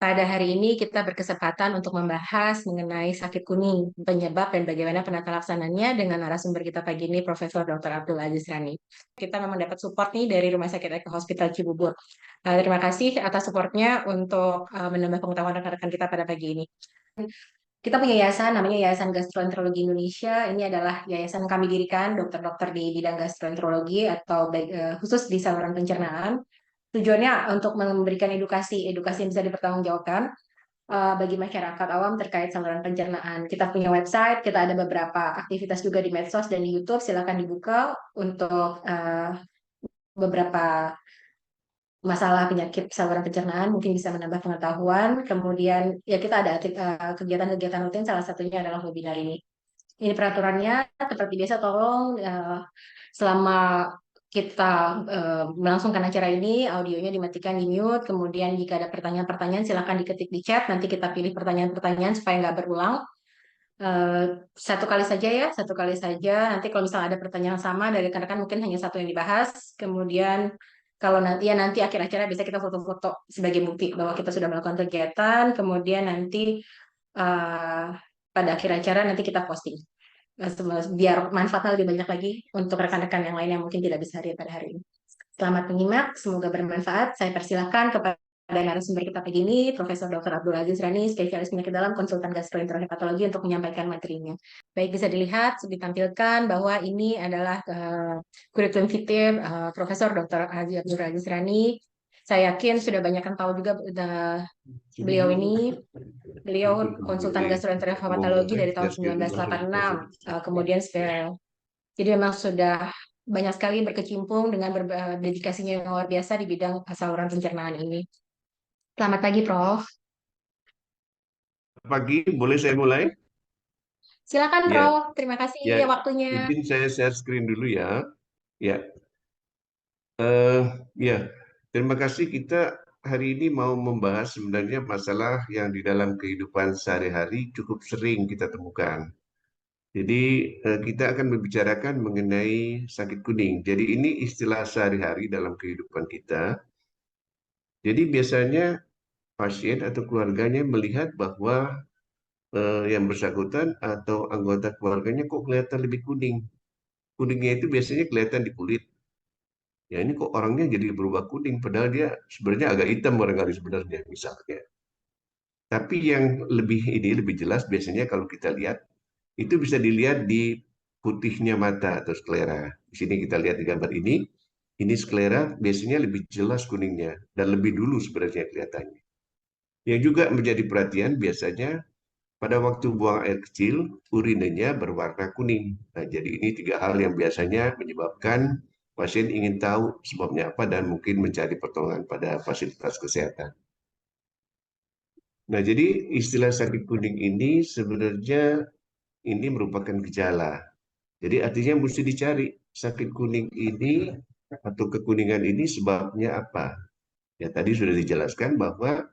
Pada hari ini kita berkesempatan untuk membahas mengenai sakit kuning, penyebab dan bagaimana penata laksananya dengan narasumber kita pagi ini, Profesor Dr. Abdul Aziz Rani. Kita memang dapat support nih dari Rumah Sakit Eko Hospital Cibubur. Terima kasih atas supportnya untuk menambah pengetahuan rekan-rekan kita pada pagi ini. Kita punya yayasan namanya Yayasan Gastroenterologi Indonesia. Ini adalah yayasan kami dirikan dokter-dokter di bidang gastroenterologi atau khusus di saluran pencernaan. Tujuannya untuk memberikan edukasi yang bisa dipertanggungjawabkan bagi masyarakat awam terkait saluran pencernaan. Kita punya website, kita ada beberapa aktivitas juga di medsos dan di YouTube. Silakan dibuka untuk beberapa masalah penyakit saluran pencernaan, mungkin bisa menambah pengetahuan. Kemudian ya kita ada kegiatan-kegiatan rutin, salah satunya adalah webinar ini. Ini peraturannya, seperti biasa tolong selama kita melangsungkan acara ini, audionya dimatikan di mute, kemudian jika ada pertanyaan-pertanyaan silakan diketik di chat, nanti kita pilih pertanyaan-pertanyaan supaya nggak berulang. Satu kali saja ya, satu kali saja. Nanti kalau misalnya ada pertanyaan sama dari rekan-rekan mungkin hanya satu yang dibahas. Kemudian kalau nanti ya nanti akhir acara bisa kita foto-foto sebagai bukti bahwa kita sudah melakukan kegiatan. Kemudian nanti eh, pada akhir acara nanti kita posting. Biar manfaatnya lebih banyak lagi untuk rekan-rekan yang lain yang mungkin tidak bisa hadir pada hari ini. Selamat menyimak, semoga bermanfaat. Saya persilahkan kepada narasumber kita pagi ini, Profesor Dr. Abdul Aziz Rani, spesialis penyakit dalam, konsultan gastroenterohepatologi untuk menyampaikan materinya. Baik, bisa dilihat, ditampilkan bahwa ini adalah kurikulum vitae Profesor Dr. Abdul Aziz Rani. Saya yakin sudah banyak yang tahu juga beliau ini. Beliau konsultan gastroenterohepatologi dari tahun 1986, kemudian jadi memang sudah banyak sekali berkecimpung dengan dedikasinya yang luar biasa di bidang saluran pencernaan ini. Selamat pagi, Prof. Pagi, boleh saya mulai? Silakan, Ya, Prof. Terima kasih ya. waktunya. Izin saya share screen dulu ya. Ya, eh, ya. Terima kasih. Kita hari ini mau membahas sebenarnya masalah yang di dalam kehidupan sehari-hari cukup sering kita temukan. Jadi kita akan membicarakan mengenai sakit kuning. Jadi ini istilah sehari-hari dalam kehidupan kita. Jadi biasanya pasien atau keluarganya melihat bahwa yang bersangkutan atau anggota keluarganya kok kelihatan lebih kuning. Kuningnya itu biasanya kelihatan di kulit. Ya ini kok orangnya jadi berubah kuning, padahal dia sebenarnya agak hitam barangkali sebenarnya misalnya. Tapi yang lebih jelas biasanya kalau kita lihat itu bisa dilihat di putihnya mata atau sklera. Di sini kita lihat di gambar ini sklera biasanya lebih jelas kuningnya dan lebih dulu sebenarnya kelihatannya. Yang juga menjadi perhatian biasanya pada waktu buang air kecil, urinenya berwarna kuning. Nah, jadi ini tiga hal yang biasanya menyebabkan pasien ingin tahu sebabnya apa dan mungkin mencari pertolongan pada fasilitas kesehatan. Nah, jadi istilah sakit kuning ini sebenarnya ini merupakan gejala. Jadi artinya mesti dicari sakit kuning ini atau kekuningan ini sebabnya apa. Ya, tadi sudah dijelaskan bahwa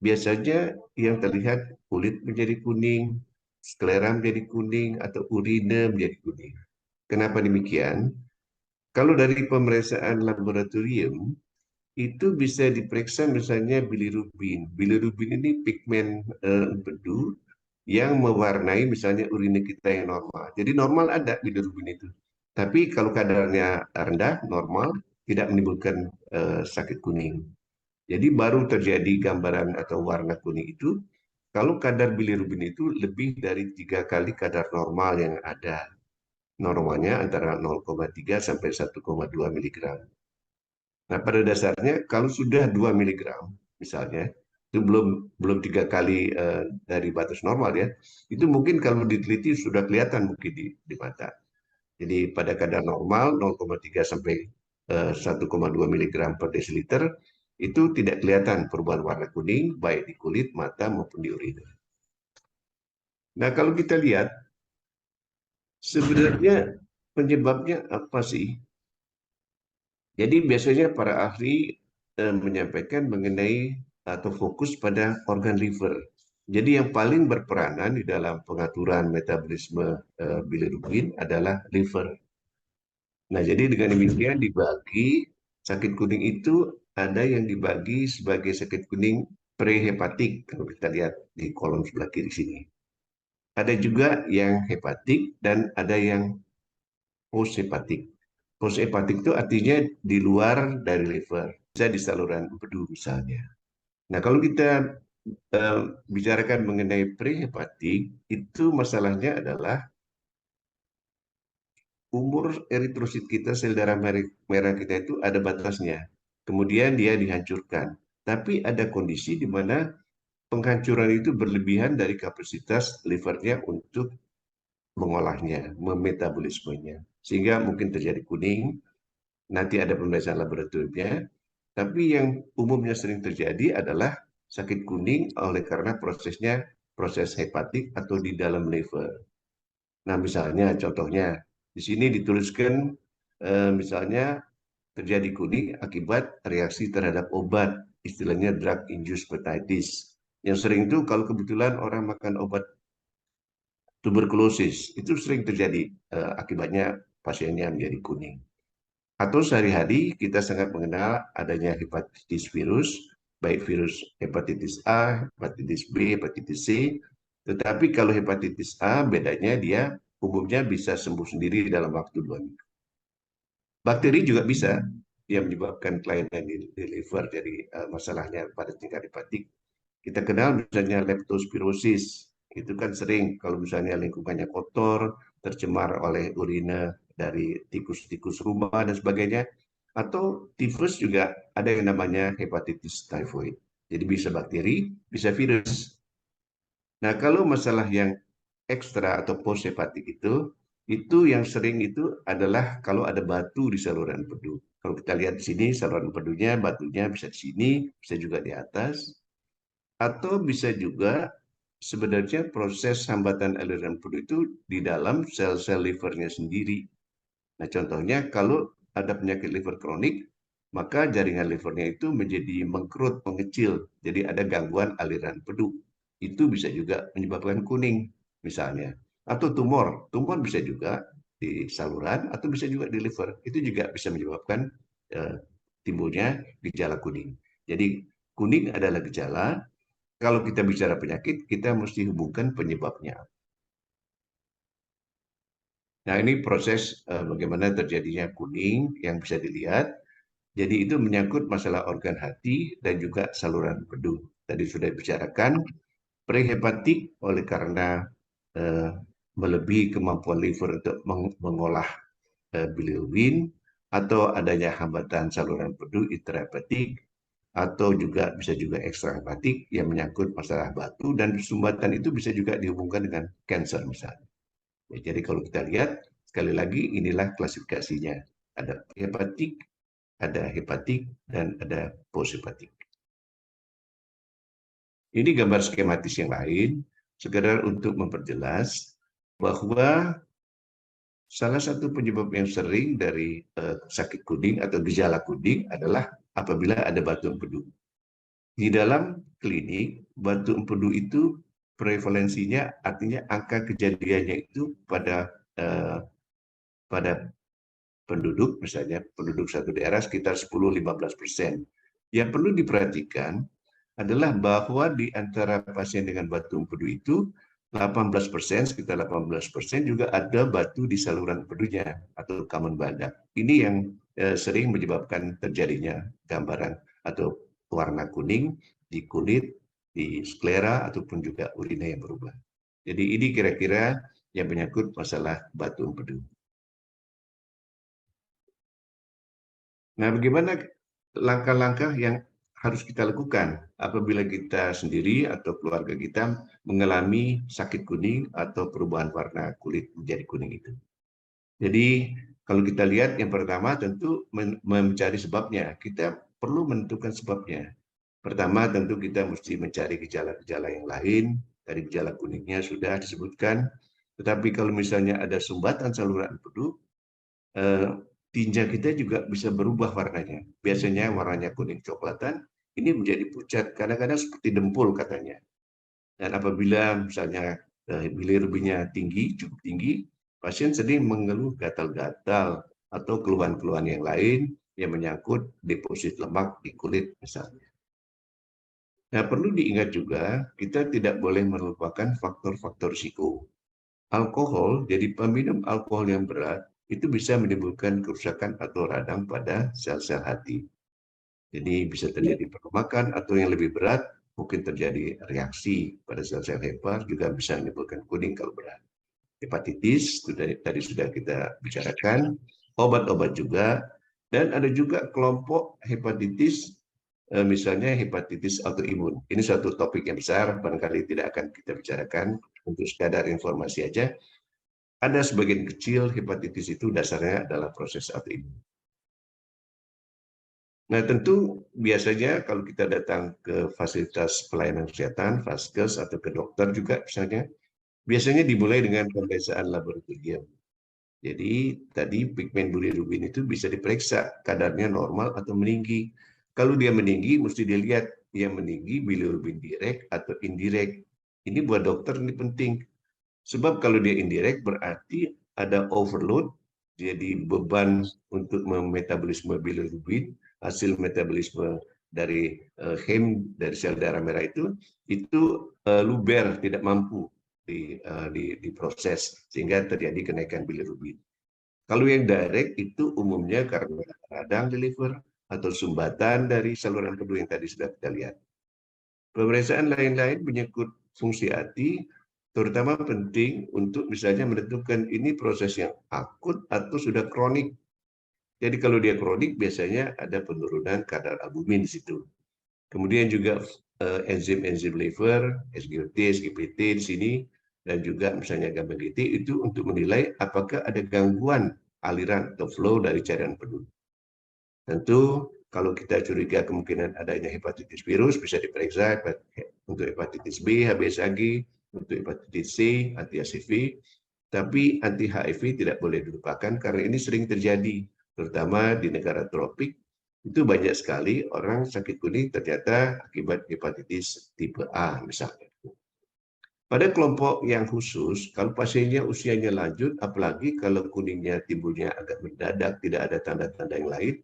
biasanya yang terlihat kulit menjadi kuning, sklera menjadi kuning, atau urine menjadi kuning. Kenapa demikian? Kalau dari pemeriksaan laboratorium, itu bisa diperiksa misalnya bilirubin. Bilirubin ini pigmen empedu yang mewarnai misalnya urine kita yang normal. Jadi normal ada bilirubin itu. Tapi kalau kadarnya rendah, normal, tidak menimbulkan sakit kuning. Jadi baru terjadi gambaran atau warna kuning itu kalau kadar bilirubin itu lebih dari 3 kali kadar normal yang ada. Normalnya antara 0,3 sampai 1,2 miligram. Nah, pada dasarnya kalau sudah 2 miligram misalnya, itu belum 3 kali dari batas normal ya. Itu mungkin kalau diteliti sudah kelihatan mungkin di mata. Jadi pada kadar normal 0,3 sampai 1,2 miligram per desiliter itu tidak kelihatan perubahan warna kuning baik di kulit, mata maupun di urina. Nah, kalau kita lihat sebenarnya penyebabnya apa sih? Jadi biasanya para ahli menyampaikan mengenai atau fokus pada organ liver. Jadi yang paling berperanan di dalam pengaturan metabolisme bilirubin adalah liver. Nah, jadi dengan demikian dibagi sakit kuning itu ada yang dibagi sebagai sakit kuning prehepatik, kalau kita lihat di kolom sebelah kiri sini. Ada juga yang hepatik dan ada yang poshepatik. Poshepatik itu artinya di luar dari liver, bisa di saluran empedu misalnya. Nah, kalau kita bicarakan mengenai prehepatik, itu masalahnya adalah umur eritrosit kita, sel darah merah kita itu ada batasnya. Kemudian dia dihancurkan. Tapi ada kondisi di mana penghancuran itu berlebihan dari kapasitas livernya untuk mengolahnya, memetabolismenya. Sehingga mungkin terjadi kuning, nanti ada pemeriksaan laboratoriumnya. Tapi yang umumnya sering terjadi adalah sakit kuning oleh karena prosesnya proses hepatik atau di dalam liver. Nah, misalnya contohnya di sini dituliskan misalnya terjadi kuning akibat reaksi terhadap obat, istilahnya drug induced hepatitis. Yang sering itu kalau kebetulan orang makan obat tuberkulosis, itu sering terjadi akibatnya pasiennya menjadi kuning. Atau sehari-hari kita sangat mengenal adanya hepatitis virus, baik virus hepatitis A, hepatitis B, hepatitis C. Tetapi kalau hepatitis A bedanya dia umumnya bisa sembuh sendiri dalam waktu 2 minggu. Bakteri juga bisa yang menyebabkan kelainan di liver, jadi masalahnya pada tingkat hepatik. Kita kenal misalnya leptospirosis, itu kan sering kalau misalnya lingkungannya kotor, tercemar oleh urine dari tikus-tikus rumah dan sebagainya. Atau tifus juga ada yang namanya hepatitis typhoid. Jadi bisa bakteri, bisa virus. Nah, kalau masalah yang ekstra atau post hepatik itu yang sering itu adalah kalau ada batu di saluran empedu. Kalau kita lihat di sini saluran empedunya, batunya bisa di sini, bisa juga di atas, atau bisa juga sebenarnya proses hambatan aliran empedu itu di dalam sel-sel livernya sendiri. Nah, contohnya kalau ada penyakit liver kronik, maka jaringan livernya itu menjadi mengkerut, mengecil, jadi ada gangguan aliran empedu. Itu bisa juga menyebabkan kuning, misalnya. Atau tumor, tumor bisa juga di saluran atau bisa juga di liver. Itu juga bisa menyebabkan eh, timbulnya gejala kuning. Jadi kuning adalah gejala. Kalau kita bicara penyakit, kita mesti hubungkan penyebabnya. Nah, ini proses bagaimana terjadinya kuning yang bisa dilihat. Jadi itu menyangkut masalah organ hati dan juga saluran empedu. Tadi sudah dibicarakan, prehepatik oleh karena eh, melebihi kemampuan liver untuk mengolah bilirubin, atau adanya hambatan saluran empedu intrahepatik, atau juga bisa juga ekstrahepatik yang menyangkut masalah batu, dan sumbatan itu bisa juga dihubungkan dengan kanker misalnya. Ya, jadi kalau kita lihat, sekali lagi inilah klasifikasinya. Ada hepatik, ada hepatik, dan ada poshepatik. Ini gambar skematis yang lain, sekedar untuk memperjelas bahwa salah satu penyebab yang sering dari sakit kuning atau gejala kuning adalah apabila ada batu empedu. Di dalam klinik, batu empedu itu prevalensinya, artinya angka kejadiannya itu pada penduduk, misalnya penduduk satu daerah sekitar 10-15%. Yang perlu diperhatikan adalah bahwa di antara pasien dengan batu empedu itu 18%, sekitar 18% juga ada batu di saluran empedunya atau common badak. Ini yang sering menyebabkan terjadinya gambaran atau warna kuning di kulit, di sklera, ataupun juga urina yang berubah. Jadi ini kira-kira yang menyangkut masalah batu empedu. Nah, bagaimana langkah-langkah yang harus kita lakukan apabila kita sendiri atau keluarga kita mengalami sakit kuning atau perubahan warna kulit menjadi kuning itu? Jadi, kalau kita lihat yang pertama tentu mencari sebabnya. Kita perlu menentukan sebabnya. Pertama, tentu kita mesti mencari gejala-gejala yang lain. Dari gejala kuningnya sudah disebutkan. Tetapi kalau misalnya ada sumbatan saluran empedu, tinja kita juga bisa berubah warnanya. Biasanya warnanya kuning coklatan, ini menjadi pucat, kadang-kadang seperti dempul katanya. Dan apabila misalnya bilirubinnya tinggi, cukup tinggi, pasien sering mengeluh gatal-gatal atau keluhan-keluhan yang lain yang menyangkut deposit lemak di kulit misalnya. Nah, perlu diingat juga, kita tidak boleh melupakan faktor-faktor risiko. Alkohol, jadi peminum alkohol yang berat, itu bisa menimbulkan kerusakan atau radang pada sel-sel hati. Jadi bisa terjadi perlemakan atau yang lebih berat, mungkin terjadi reaksi pada sel-sel hepar, juga bisa menimbulkan kuning kalau berat. Hepatitis, tadi sudah kita bicarakan, obat-obat juga, dan ada juga kelompok hepatitis, misalnya hepatitis autoimun. Ini satu topik yang besar, barangkali tidak akan kita bicarakan, untuk sekadar informasi aja. Ada sebagian kecil hepatitis itu dasarnya adalah proses autoimun. Nah, tentu biasanya kalau kita datang ke fasilitas pelayanan kesehatan, Vaskes atau ke dokter juga misalnya, biasanya dimulai dengan pemeriksaan laboratorium. Jadi tadi pigmen bilirubin itu bisa diperiksa kadarnya normal atau meninggi. Kalau dia meninggi, mesti dilihat yang meninggi bilirubin direct atau indirect. Ini buat dokter ini penting. Sebab kalau dia indirect berarti ada overload, jadi beban untuk memetabolisme bilirubin, hasil metabolisme dari hem dari sel darah merah itu luber, tidak mampu diproses sehingga terjadi kenaikan bilirubin. Kalau yang direct itu umumnya karena radang di liver atau sumbatan dari saluran pedu yang tadi sudah kita lihat. Pemeriksaan lain-lain menyangkut fungsi hati, terutama penting untuk misalnya menentukan ini proses yang akut atau sudah kronik. Jadi kalau dia kronik biasanya ada penurunan kadar albumin di situ. Kemudian juga enzim-enzim liver, SGLT, SGPT di sini, dan juga misalnya gamma GT itu untuk menilai apakah ada gangguan aliran atau flow dari cairan pedu. Tentu kalau kita curiga kemungkinan adanya hepatitis virus bisa diperiksa untuk hepatitis B, HBsAg, untuk hepatitis C, anti-HCV, tapi anti-HIV tidak boleh dilupakan karena ini sering terjadi, terutama di negara tropik. Itu banyak sekali orang sakit kuning ternyata akibat hepatitis tipe A misalnya. Pada kelompok yang khusus, kalau pasiennya usianya lanjut, apalagi kalau kuningnya timbulnya agak mendadak, tidak ada tanda-tanda yang lain,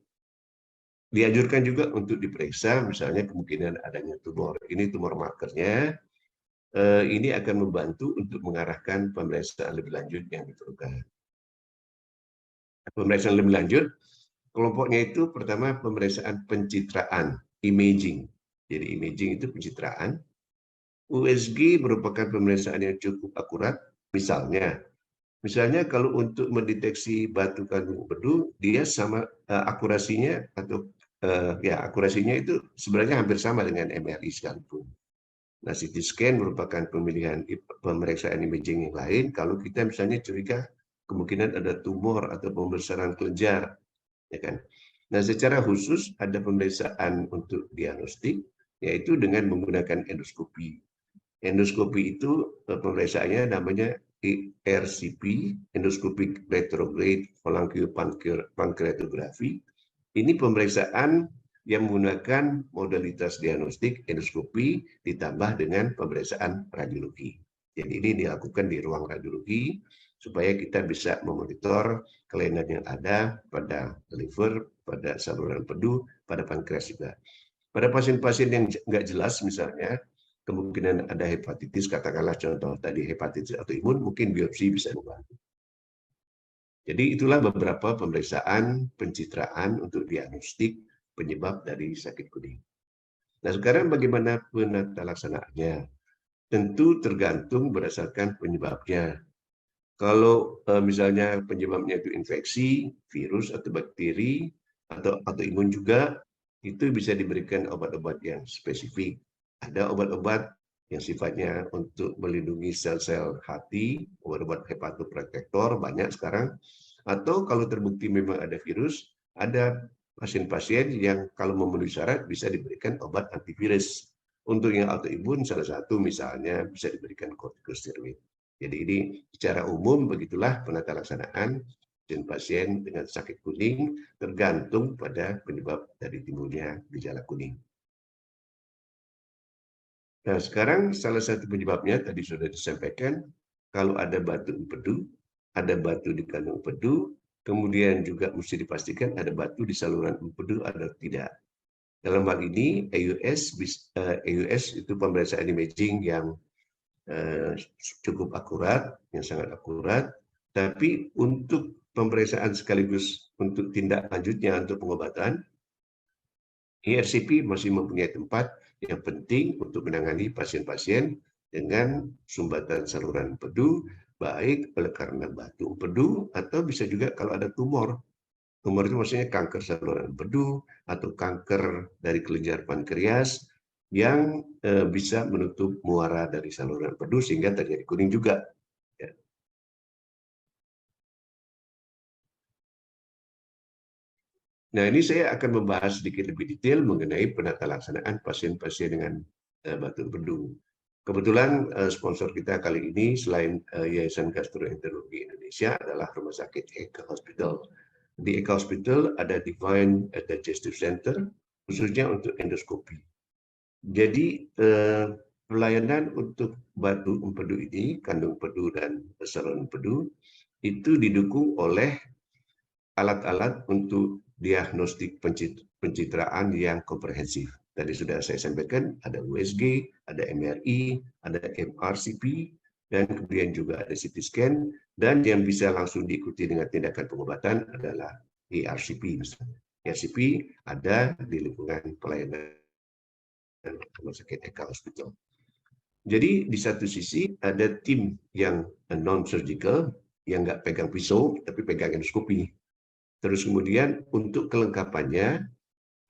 dianjurkan juga untuk diperiksa, misalnya kemungkinan adanya tumor. Ini tumor markernya, ini akan membantu untuk mengarahkan pemeriksaan lebih lanjut yang diperlukan. Pemeriksaan lebih lanjut, kelompoknya itu pertama pemeriksaan pencitraan, imaging. Jadi imaging itu pencitraan. USG merupakan pemeriksaan yang cukup akurat. Misalnya kalau untuk mendeteksi batu kandung empedu, dia sama akurasinya atau ya akurasinya itu sebenarnya hampir sama dengan MRI sekalipun. Nah, CT scan merupakan pemilihan pemeriksaan imaging yang lain kalau kita misalnya curiga kemungkinan ada tumor atau pembesaran kelenjar, ya kan. Nah, secara khusus ada pemeriksaan untuk diagnostik, yaitu dengan menggunakan endoskopi. Endoskopi itu pemeriksaannya namanya ERCP, Endoscopic Retrograde Pancreatography. Ini pemeriksaan yang menggunakan modalitas diagnostik endoskopi ditambah dengan pemeriksaan radiologi. Jadi ini dilakukan di ruang radiologi supaya kita bisa memonitor kelainan yang ada pada liver, pada saluran pedu, pada pankreas juga. Pada pasien-pasien yang nggak jelas misalnya, kemungkinan ada hepatitis, katakanlah contoh tadi hepatitis autoimun, mungkin biopsi bisa membantu. Jadi itulah beberapa pemeriksaan pencitraan untuk diagnostik penyebab dari sakit kuning. Nah, sekarang bagaimana penata laksanaannya? Tentu tergantung berdasarkan penyebabnya. Kalau misalnya penyebabnya itu infeksi, virus atau bakteri, atau autoimun juga, itu bisa diberikan obat-obat yang spesifik. Ada obat-obat yang sifatnya untuk melindungi sel-sel hati, obat-obat hepatoprotektor banyak sekarang. Atau kalau terbukti memang ada virus, ada pasien-pasien yang kalau memenuhi syarat bisa diberikan obat antivirus. Untuk yang autoimun salah satu misalnya bisa diberikan kortikosteroid. Jadi ini secara umum begitulah penata laksanaan pasien dengan sakit kuning tergantung pada penyebab dari timbulnya gejala kuning. Nah, sekarang salah satu penyebabnya tadi sudah disampaikan, kalau ada batu empedu, ada batu di kandung empedu, kemudian juga mesti dipastikan ada batu di saluran empedu atau tidak. Dalam hal ini EUS itu pemeriksaan imaging yang cukup akurat, yang sangat akurat. Tapi untuk pemeriksaan sekaligus untuk tindak lanjutnya untuk pengobatan, ERCP masih mempunyai tempat yang penting untuk menangani pasien-pasien dengan sumbatan saluran empedu, baik oleh karena batu empedu atau bisa juga kalau ada tumor. Tumor itu maksudnya kanker saluran empedu atau kanker dari kelenjar pankreas yang bisa menutup muara dari saluran empedu sehingga terjadi kuning juga. Ya. Nah, ini saya akan membahas sedikit lebih detail mengenai penata laksanaan pasien-pasien dengan batu empedu. Kebetulan sponsor kita kali ini selain Yayasan Gastroenterologi Indonesia adalah Rumah Sakit Eka Hospital. Di Eka Hospital ada Divine Digestive Center khususnya untuk endoskopi. Jadi pelayanan untuk batu empedu ini, kandung empedu dan saluran empedu itu didukung oleh alat-alat untuk diagnostik pencitraan yang komprehensif. Tadi sudah saya sampaikan, ada USG, ada MRI, ada MRCP, dan kemudian juga ada CT scan, dan yang bisa langsung diikuti dengan tindakan pengobatan adalah ERCP. ERCP ada di lingkungan pelayanan Rumah Sakit Eka Hospital. Jadi di satu sisi ada tim yang non-surgical, yang nggak pegang pisau, tapi pegang endoskopi. Terus kemudian untuk kelengkapannya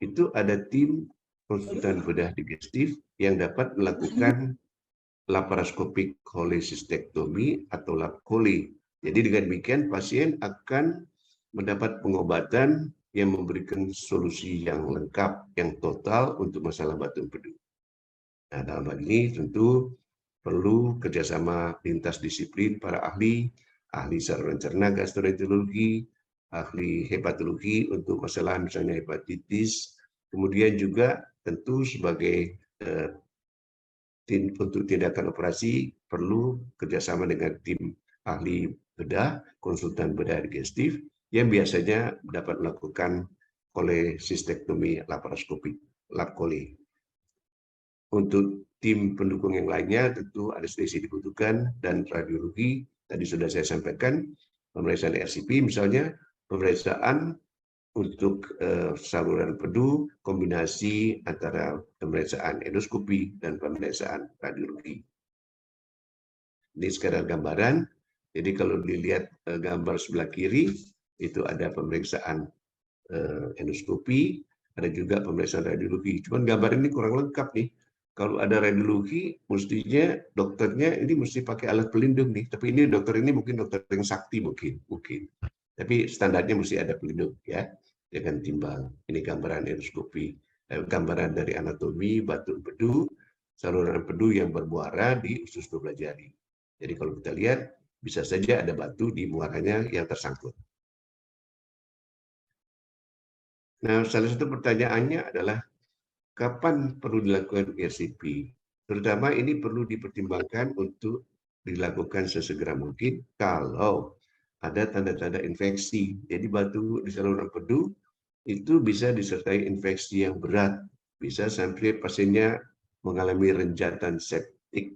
itu ada tim konsultan bedah digestif yang dapat melakukan laparoskopik cholecystectomy atau lap chole. Jadi dengan demikian pasien akan mendapat pengobatan yang memberikan solusi yang lengkap, yang total untuk masalah batu empedu. Nah, dalam hal ini tentu perlu kerjasama lintas disiplin para ahli saluran cerna gastroenterologi, ahli hepatologi untuk masalah misalnya hepatitis, kemudian juga tentu sebagai tim untuk tindakan operasi perlu kerjasama dengan tim ahli bedah, konsultan bedah digestif yang biasanya dapat melakukan cholecystectomy laparoskopik, lap chole. Untuk tim pendukung yang lainnya tentu anestesi dibutuhkan dan radiologi. Tadi sudah saya sampaikan, pemeriksaan RCP misalnya, pemeriksaan untuk saluran empedu, kombinasi antara pemeriksaan endoskopi dan pemeriksaan radiologi. Ini sekedar gambaran. Jadi kalau dilihat gambar sebelah kiri, itu ada pemeriksaan endoskopi, ada juga pemeriksaan radiologi. Cuman gambar ini kurang lengkap nih. Kalau ada radiologi, mestinya dokternya ini mesti pakai alat pelindung nih. Tapi ini dokter ini mungkin dokter yang sakti mungkin. Tapi standarnya mesti ada pelindung ya, dengan timbal. Ini gambaran endoskopi, gambaran dari anatomi batu empedu, saluran empedu yang bermuara di usus 12 jari. Jadi kalau kita lihat, bisa saja ada batu di muaranya yang tersangkut. Nah, salah satu pertanyaannya adalah kapan perlu dilakukan ERCP? Terutama ini perlu dipertimbangkan untuk dilakukan sesegera mungkin kalau ada tanda-tanda infeksi. Jadi batu di saluran empedu itu bisa disertai infeksi yang berat. Bisa sampai pasiennya mengalami renjatan septik,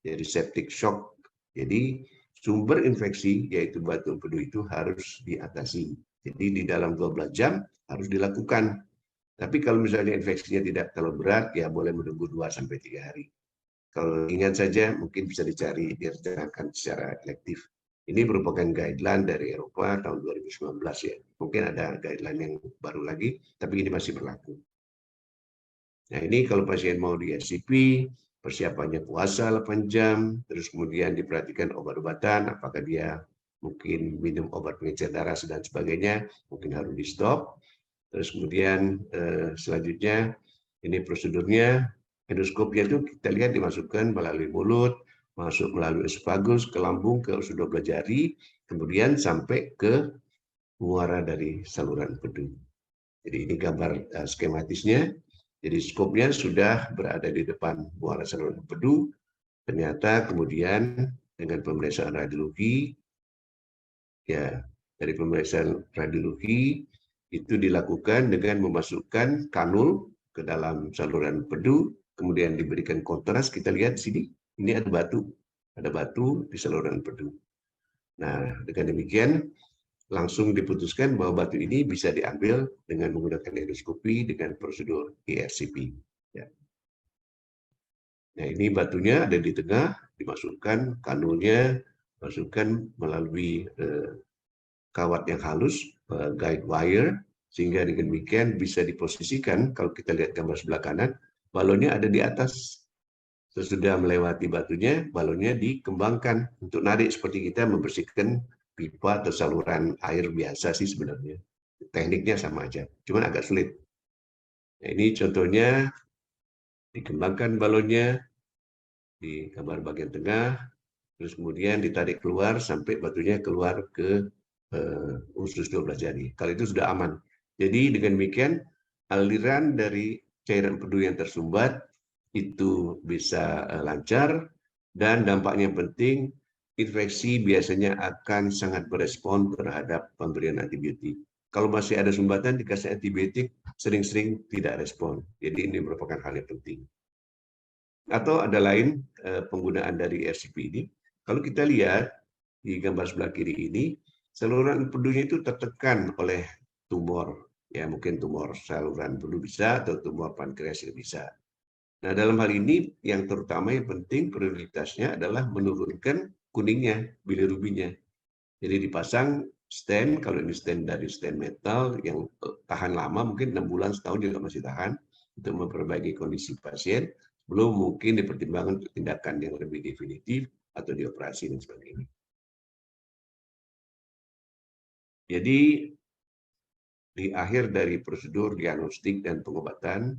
jadi septic shock. Jadi sumber infeksi yaitu batu empedu itu harus diatasi. Jadi di dalam 12 jam harus dilakukan. Tapi kalau misalnya infeksinya tidak terlalu berat, ya boleh menunggu 2-3 hari. Kalau ringan saja, mungkin bisa dicari, direncanakan secara elektif. Ini merupakan guideline dari Eropa tahun 2019 ya. Mungkin ada guideline yang baru lagi, tapi ini masih berlaku. Nah ini kalau pasien mau di SCP, persiapannya puasa 8 jam, terus kemudian diperhatikan obat-obatan, apakah dia mungkin minum obat pengencer darah dan sebagainya, mungkin harus di stop. Terus kemudian selanjutnya ini prosedurnya, endoskopnya itu kita lihat dimasukkan melalui mulut, masuk melalui esophagus, ke lambung, ke usus 12 jari, kemudian sampai ke muara dari saluran empedu. Jadi ini gambar skematisnya. Jadi skopnya sudah berada di depan muara saluran empedu. Ternyata kemudian dengan pemeriksaan radiologi, ya dari pemeriksaan radiologi itu dilakukan dengan memasukkan kanul ke dalam saluran empedu, kemudian diberikan kontras, kita lihat sini, ini ada batu di saluran empedu. Nah, dengan demikian langsung diputuskan bahwa batu ini bisa diambil dengan menggunakan endoskopi dengan prosedur ERCP. Ya. Nah, ini batunya ada di tengah, dimasukkan kanulnya, masukkan melalui kawat yang halus, guide wire, sehingga dengan demikian bisa diposisikan, kalau kita lihat gambar sebelah kanan, balonnya ada di atas. Sesudah melewati batunya, balonnya dikembangkan untuk narik seperti kita membersihkan pipa atau saluran air biasa sih sebenarnya. Tekniknya sama aja, cuman agak sulit. Nah, ini contohnya dikembangkan balonnya di gambar bagian tengah, terus kemudian ditarik keluar sampai batunya keluar ke usus 12 jari. Kalau itu sudah aman. Jadi dengan demikian aliran dari cairan empedu yang tersumbat itu bisa lancar dan dampaknya penting, infeksi biasanya akan sangat berespon terhadap pemberian antibiotik. Kalau masih ada sumbatan dikasih antibiotik sering-sering tidak respon. Jadi ini merupakan hal yang penting. Atau ada lain penggunaan dari RCP ini. Kalau kita lihat di gambar sebelah kiri ini, saluran empedunya itu tertekan oleh tumor. Ya, mungkin tumor saluran empedu bisa atau tumor pankreas bisa. Nah, dalam hal ini yang terutama yang penting prioritasnya adalah menurunkan kuningnya, bilirubinya. Jadi dipasang stent, kalau ini stent dari stent metal yang tahan lama, mungkin 6 bulan, setahun juga masih tahan, untuk memperbaiki kondisi pasien, belum mungkin dipertimbangkan untuk tindakan yang lebih definitif atau dioperasi dan sebagainya. Jadi di akhir dari prosedur diagnostik dan pengobatan,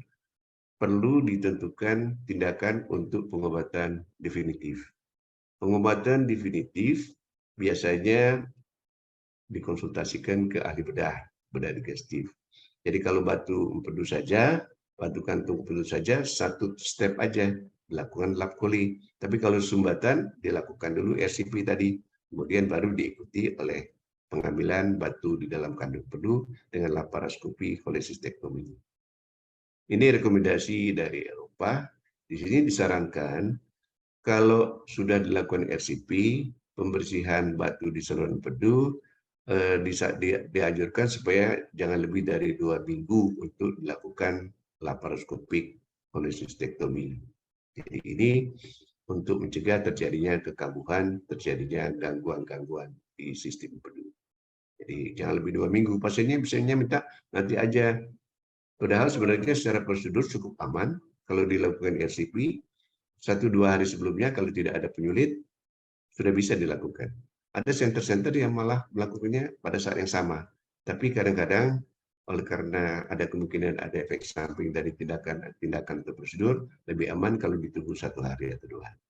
perlu ditentukan tindakan untuk pengobatan definitif. Pengobatan definitif biasanya dikonsultasikan ke ahli bedah digestif. Jadi kalau batu empedu saja, batu kantung empedu saja, satu step aja, dilakukan lap koli. Tapi kalau sumbatan, dilakukan dulu RCP tadi, kemudian baru diikuti oleh pengambilan batu di dalam kandung empedu dengan laparoskopi kolesistektomi. Ini rekomendasi dari Eropa. Di sini disarankan kalau sudah dilakukan RCP, pembersihan batu di saluran empedu, dianjurkan supaya jangan lebih dari 2 minggu untuk dilakukan laparoskopik kolesistektomi. Jadi ini untuk mencegah terjadinya kekambuhan, terjadinya gangguan-gangguan di sistem empedu. Jadi jangan lebih 2 minggu. Pasiennya biasanya minta nanti aja. Padahal sebenarnya secara prosedur cukup aman kalau dilakukan RCP 1-2 hari sebelumnya kalau tidak ada penyulit sudah bisa dilakukan. Ada center-center yang malah melakukannya pada saat yang sama. Tapi kadang-kadang oleh karena ada kemungkinan ada efek samping dari tindakan atau prosedur, lebih aman kalau ditunggu 1 hari atau 2 hari.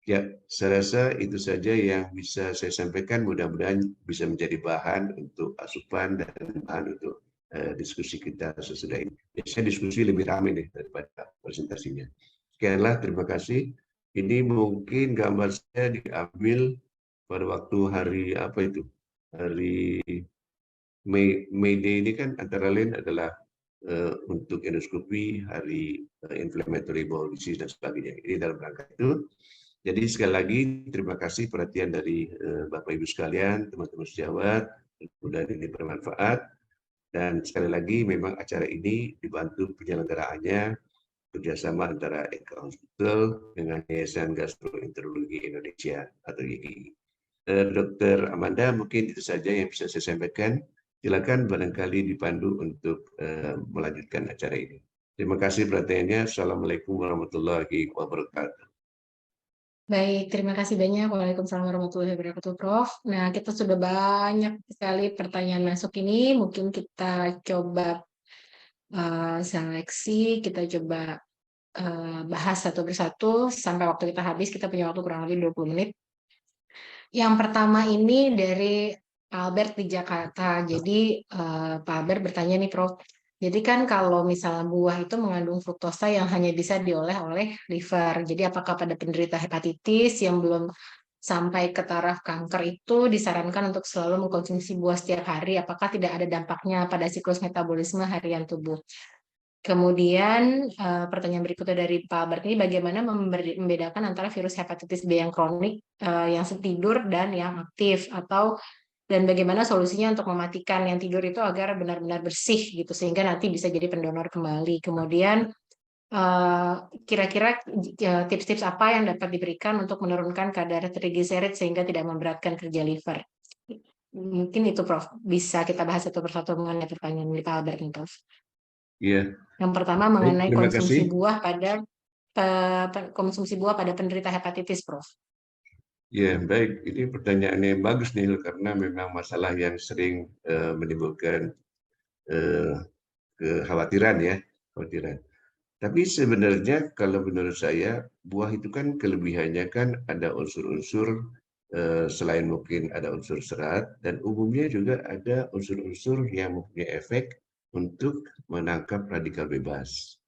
Ya, saya rasa itu saja yang bisa saya sampaikan. Mudah-mudahan bisa menjadi bahan untuk asupan dan bahan untuk diskusi kita sesudah ini. Biasanya diskusi lebih ramai nih daripada presentasinya. Sekianlah, terima kasih. Ini mungkin gambar saya diambil pada waktu hari apa itu? Hari May Day ini kan antara lain adalah untuk endoskopi, hari inflammatory bowel disease dan sebagainya. Ini dalam rangka itu. Jadi sekali lagi terima kasih perhatian dari Bapak Ibu sekalian, teman-teman sejawat, mudah-mudahan ini bermanfaat. Dan sekali lagi memang acara ini dibantu penyelenggaraannya kerjasama antara Eka Hospital dengan Yayasan Gastroenterologi Indonesia atau YGI. Dr. Amanda, mungkin itu saja yang bisa saya sampaikan. Silakan barangkali dipandu untuk melanjutkan acara ini. Terima kasih perhatiannya. Assalamualaikum warahmatullahi wabarakatuh. Baik, terima kasih banyak. Waalaikumsalam warahmatullahi wabarakatuh, Prof. Nah, kita sudah banyak sekali pertanyaan masuk ini. Mungkin kita coba seleksi, kita coba bahas satu persatu. Sampai waktu kita habis, kita punya waktu kurang lebih 20 menit. Yang pertama ini dari Albert di Jakarta. Jadi Pak Albert bertanya nih, Prof. Jadi kan kalau misalnya buah itu mengandung fruktosa yang hanya bisa diolah oleh liver. Jadi apakah pada penderita hepatitis yang belum sampai ke taraf kanker itu disarankan untuk selalu mengkonsumsi buah setiap hari. Apakah tidak ada dampaknya pada siklus metabolisme harian tubuh? Kemudian pertanyaan berikutnya dari Pak Albert ini bagaimana membedakan antara virus hepatitis B yang kronik, yang tidur dan yang aktif atau dan bagaimana solusinya untuk mematikan yang tidur itu agar benar-benar bersih gitu sehingga nanti bisa jadi pendonor kembali. Kemudian eh, kira-kira tips-tips apa yang dapat diberikan untuk menurunkan kadar trigliserid sehingga tidak memberatkan kerja liver? Mungkin itu Prof. Bisa kita bahas satu persatu mengenai pertanyaan dari Pak Albert nih, Prof. Iya, Yang pertama baik, mengenai terima kasih. konsumsi buah pada penderita hepatitis, Prof. Ya, baik. Ini pertanyaan yang bagus nih, karena memang masalah yang sering menimbulkan eh, kekhawatiran ya, kekhawatiran. Tapi sebenarnya kalau menurut saya, buah itu kan kelebihannya kan ada unsur-unsur selain mungkin ada unsur serat dan umumnya juga ada unsur-unsur yang mempunyai efek untuk menangkap radikal bebas.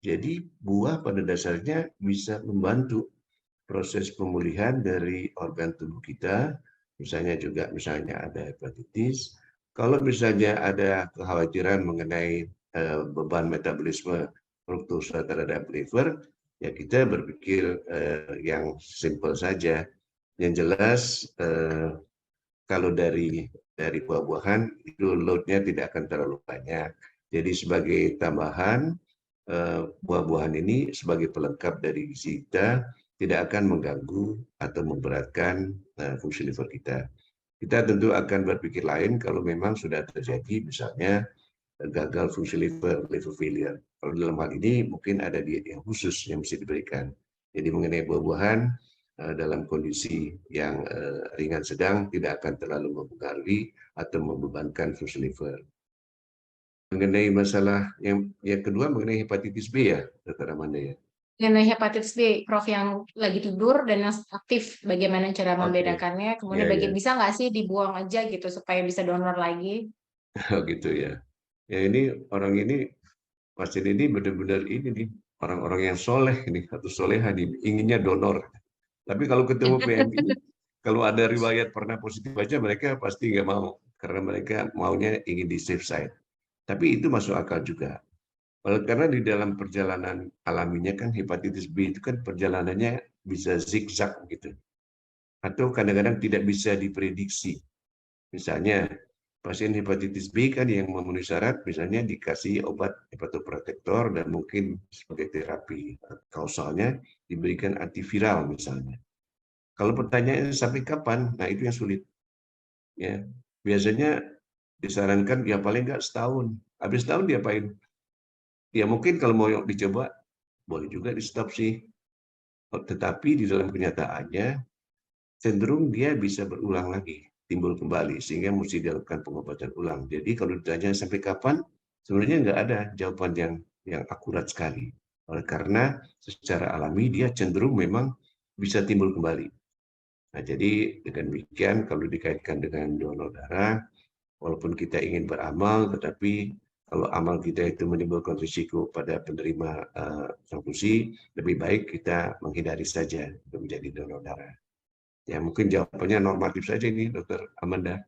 Jadi buah pada dasarnya bisa membantu proses pemulihan dari organ tubuh kita, misalnya ada hepatitis. Kalau misalnya ada kekhawatiran mengenai beban metabolisme fruktosa terhadap liver, ya kita berpikir yang simple saja. Yang jelas kalau dari buah-buahan itu loadnya tidak akan terlalu banyak. Jadi sebagai tambahan buah-buahan ini sebagai pelengkap dari gizi kita tidak akan mengganggu atau memberatkan fungsi liver kita. Kita tentu akan berpikir lain kalau memang sudah terjadi misalnya gagal fungsi liver, liver failure. Kalau dalam hal ini mungkin ada diet yang khusus yang bisa diberikan. Jadi mengenai buah-buahan dalam kondisi yang ringan sedang tidak akan terlalu mempengaruhi atau membebankan fungsi liver. Mengenai masalah yang kedua mengenai hepatitis B ya, Dr. Amanda ya. Mengenai hepatitis B, Prof yang lagi tidur dan yang aktif, bagaimana cara Oke, membedakannya? Kemudian ya ya, bisa nggak sih dibuang aja gitu supaya bisa donor lagi? oh, gitu ya. Ya ini orang ini pasien ini benar-benar ini nih orang-orang yang soleh ini atau soleha nih inginnya donor. Tapi kalau ketemu PMI, kalau ada riwayat pernah positif aja mereka pasti nggak mau karena mereka maunya ingin di safe side. Tapi itu masuk akal juga. Karena di dalam perjalanan alaminya kan hepatitis B itu kan perjalanannya bisa zigzag gitu. Atau kadang-kadang tidak bisa diprediksi. Misalnya pasien hepatitis B kan yang memenuhi syarat misalnya dikasih obat hepatoprotektor dan mungkin sebagai terapi kausalnya diberikan antiviral misalnya. Kalau pertanyaannya sampai kapan? Nah itu yang sulit. Ya, biasanya disarankan ya paling nggak setahun. Habis setahun diapain? Ya mungkin kalau mau dicoba boleh juga di stop sih. Tetapi di dalam kenyataannya cenderung dia bisa berulang lagi, timbul kembali, sehingga mesti dilakukan pengobatan ulang. Jadi kalau ditanya sampai kapan, sebenarnya nggak ada jawaban yang akurat sekali. Karena secara alami dia cenderung memang bisa timbul kembali. Nah, jadi dengan demikian kalau dikaitkan dengan donor darah, walaupun kita ingin beramal, tetapi kalau amal kita itu menimbulkan risiko pada penerima transfusi, lebih baik kita menghindari saja untuk menjadi donor darah. Ya mungkin jawabannya normatif saja ini, Dokter Amanda.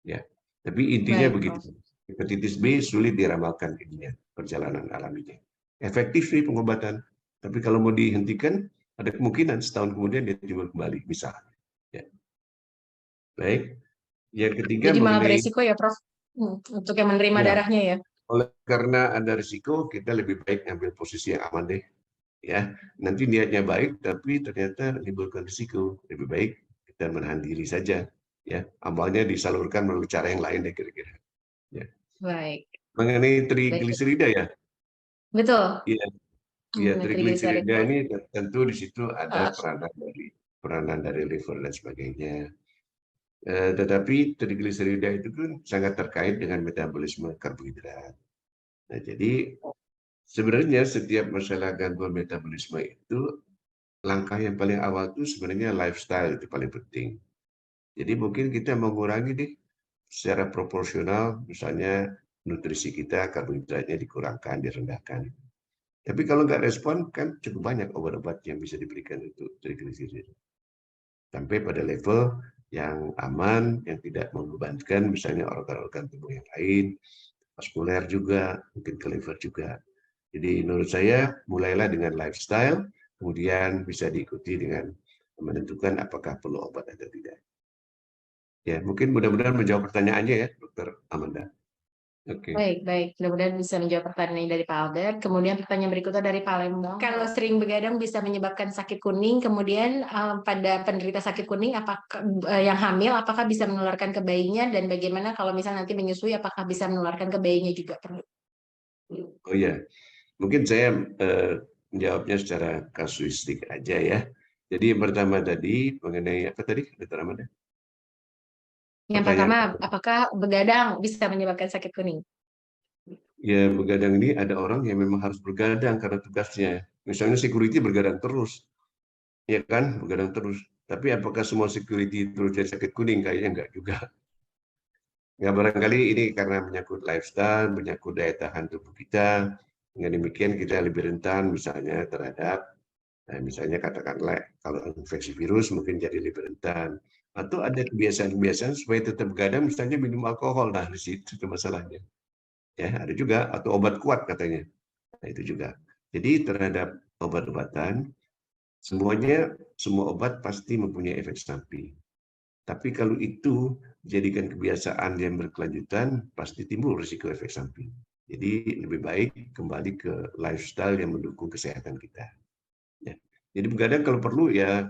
Ya, tapi intinya Baik, begitu. Prof. Hepatitis B sulit diramalkan ininya, perjalanan alaminya. Efektif sih pengobatan, tapi kalau mau dihentikan, ada kemungkinan setahun kemudian dia timbul kembali, bisa. Ya. Baik, yang ketiga Jadi malah mengenai beresiko ya, Prof, untuk yang menerima ya, darahnya ya. karena ada risiko, kita lebih baik ambil posisi yang aman deh. Ya, nanti niatnya baik, tapi ternyata menimbulkan risiko. Lebih baik kita menahan diri saja. Ya, amalnya disalurkan melalui cara yang lain deh kira-kira. Ya. Baik. Mengenai Baik. trigliserida ya, Betul. iya, ya Mengenai trigliserid, trigliserida Prof. ini tentu di situ ada Ah, peranan dari liver dan sebagainya. Tetapi trigliserida itu pun sangat terkait dengan metabolisme karbohidrat. Nah, jadi sebenarnya setiap masalah gangguan metabolisme itu langkah yang paling awal itu sebenarnya lifestyle itu paling penting. Jadi mungkin kita mengurangi deh secara proporsional, misalnya nutrisi kita karbohidratnya dikurangkan, direndahkan. Tapi kalau nggak respon kan cukup banyak obat-obat yang bisa diberikan untuk trigliserid. sampai pada level yang aman, yang tidak membebankan misalnya organ-organ tubuh yang lain, vaskuler juga, mungkin ke liver juga. Jadi menurut saya mulailah dengan lifestyle, kemudian bisa diikuti dengan menentukan apakah perlu obat atau tidak. Ya, mungkin mudah-mudahan menjawab pertanyaannya ya, Dokter Amanda. Oke. Baik, baik. Mudah-mudahan bisa menjawab pertanyaan ini dari Pak Albert. Kemudian pertanyaan berikutnya dari Palembang. Kalau sering begadang bisa menyebabkan sakit kuning. Kemudian pada penderita sakit kuning, apakah yang hamil, apakah bisa menularkan ke bayinya? Dan bagaimana kalau misalnya nanti menyusui, apakah bisa menularkan ke bayinya juga? Oh ya, mungkin saya menjawabnya secara kasuistik aja ya. Jadi yang pertama tadi mengenai apa tadi, Dokter Amanda? Yang Pertanyaan pertama, apakah begadang bisa menyebabkan sakit kuning? ya, begadang ini ada orang yang memang harus begadang karena tugasnya. Misalnya security begadang terus, ya kan, begadang terus. Tapi apakah semua security terus jadi sakit kuning? Kayaknya enggak juga. Ya barangkali ini karena menyangkut lifestyle, menyangkut daya tahan tubuh kita. Dengan demikian kita lebih rentan misalnya terhadap, misalnya katakanlah kalau infeksi virus mungkin jadi lebih rentan. Atau ada kebiasaan-kebiasaan supaya tetap begadang, misalnya minum alkohol. Nah, di situ itu masalahnya. Ya, ada juga, atau obat kuat katanya. Nah, itu juga. Jadi terhadap obat-obatan, semua obat pasti mempunyai efek samping. Tapi kalau itu dijadikan kebiasaan yang berkelanjutan, pasti timbul risiko efek samping. Jadi lebih baik kembali ke lifestyle yang mendukung kesehatan kita. Ya. Jadi begadang kalau perlu ya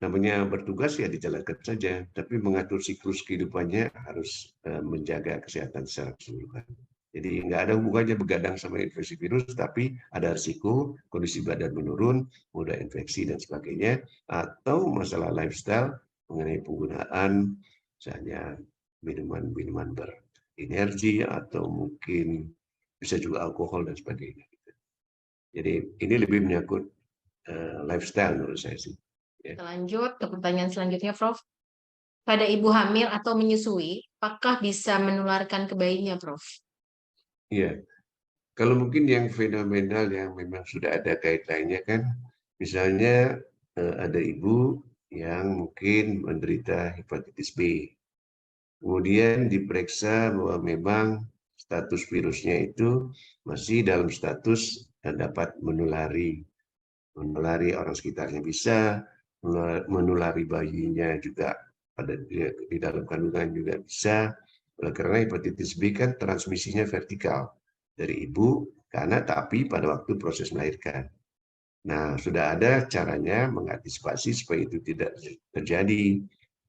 namanya bertugas ya dijalankan saja, tapi mengatur siklus kehidupannya harus menjaga kesehatan secara keseluruhan. Jadi nggak ada hubungannya begadang sama infeksi virus, tapi ada risiko kondisi badan menurun, mudah infeksi dan sebagainya, atau masalah lifestyle mengenai penggunaan misalnya minuman-minuman berenergi atau mungkin bisa juga alkohol dan sebagainya. Jadi ini lebih menyangkut lifestyle menurut saya sih. Ya. Lanjut ke pertanyaan selanjutnya, Prof. Pada ibu hamil atau menyusui, apakah bisa menularkan ke bayinya, Prof? Iya, kalau mungkin yang fenomenal yang memang sudah ada guideline-nya kan, misalnya ada ibu yang mungkin menderita hepatitis B, kemudian diperiksa bahwa memang status virusnya itu masih dalam status dapat menulari orang sekitarnya bisa, menulari bayinya juga pada di dalam kandungan juga bisa. Karena hepatitis B kan transmisinya vertikal dari ibu ke anak, tapi pada waktu proses melahirkan. Nah, sudah ada caranya mengantisipasi supaya itu tidak terjadi.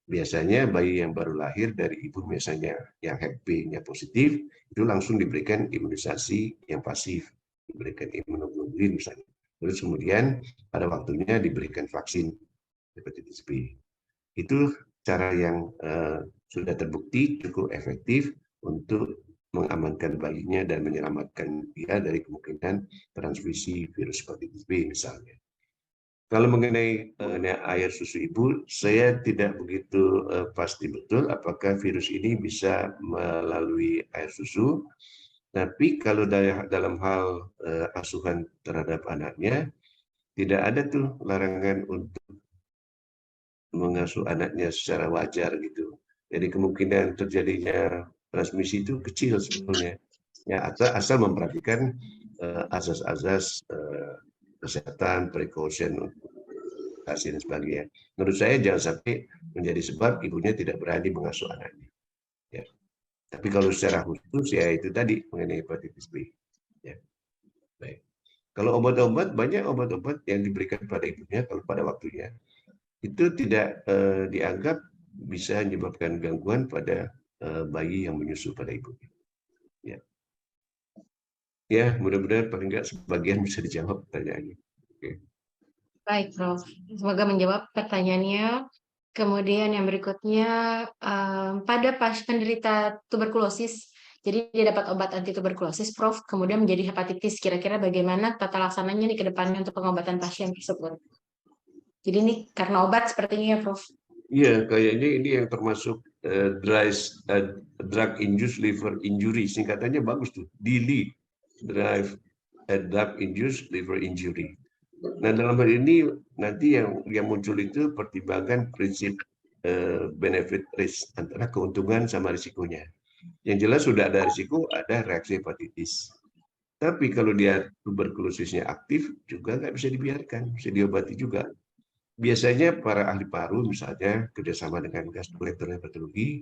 Biasanya bayi yang baru lahir dari ibu misalnya yang Hep B-nya positif, itu langsung diberikan imunisasi yang pasif, diberikan imunoglobulin misalnya. Terus kemudian pada waktunya diberikan vaksin hepatitis B. Itu cara yang sudah terbukti cukup efektif untuk mengamankan bayinya dan menyelamatkan dia dari kemungkinan transmisi virus hepatitis B misalnya. Kalau mengenai air susu ibu, saya tidak begitu pasti betul apakah virus ini bisa melalui air susu. Tapi kalau dalam hal asuhan terhadap anaknya, tidak ada tuh larangan untuk mengasuh anaknya secara wajar gitu. Jadi kemungkinan terjadinya transmisi itu kecil sebetulnya. Ya, asal memperhatikan asas-asas kesehatan, precaution, dan sebagainya. Menurut saya jangan sampai menjadi sebab ibunya tidak berani mengasuh anaknya. Ya. Tapi kalau secara khusus ya itu tadi mengenai hepatitis B. Ya. Baik. Kalau obat-obat, banyak obat-obat yang diberikan pada ibunya kalau pada waktunya itu tidak dianggap bisa menyebabkan gangguan pada bayi yang menyusu pada ibunya. Ya, ya mudah-mudahan paling nggak sebagian bisa dijawab pertanyaannya. Oke. Baik, Prof. Semoga menjawab pertanyaannya. Kemudian yang berikutnya, pada penderita tuberkulosis, jadi dia dapat obat anti tuberkulosis, Prof, kemudian menjadi hepatitis. Kira-kira bagaimana tata laksananya nih ke depannya untuk pengobatan pasien tersebut? Jadi ini karena obat sepertinya ya, Prof. Iya, kayaknya ini yang termasuk drug induced liver injury, singkatannya bagus tuh, DILI, drug induced liver injury. Nah, dalam hal ini nanti yang muncul itu pertimbangan prinsip benefit risk antara keuntungan sama risikonya. Yang jelas sudah ada risiko, ada reaksi hepatitis. Tapi kalau dia tuberkulosisnya aktif juga nggak bisa dibiarkan, bisa diobati juga. Biasanya para ahli paru misalnya kerjasama dengan gastroenterologi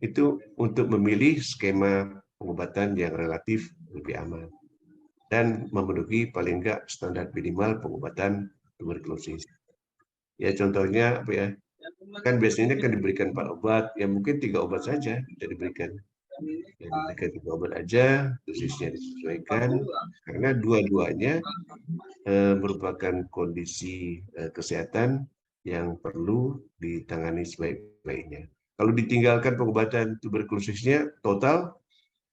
itu untuk memilih skema pengobatan yang relatif lebih aman dan memenuhi paling enggak standar minimal pengobatan tuberkulosis. Ya contohnya apa ya? Kan biasanya kan diberikan 4 obat, ya mungkin 3 obat saja bisa diberikan. Ya, diberikan 3 obat aja, dosisnya disesuaikan karena dua-duanya merupakan kondisi kesehatan yang perlu ditangani sebaik-baiknya. Kalau ditinggalkan pengobatan tuberkulosisnya total,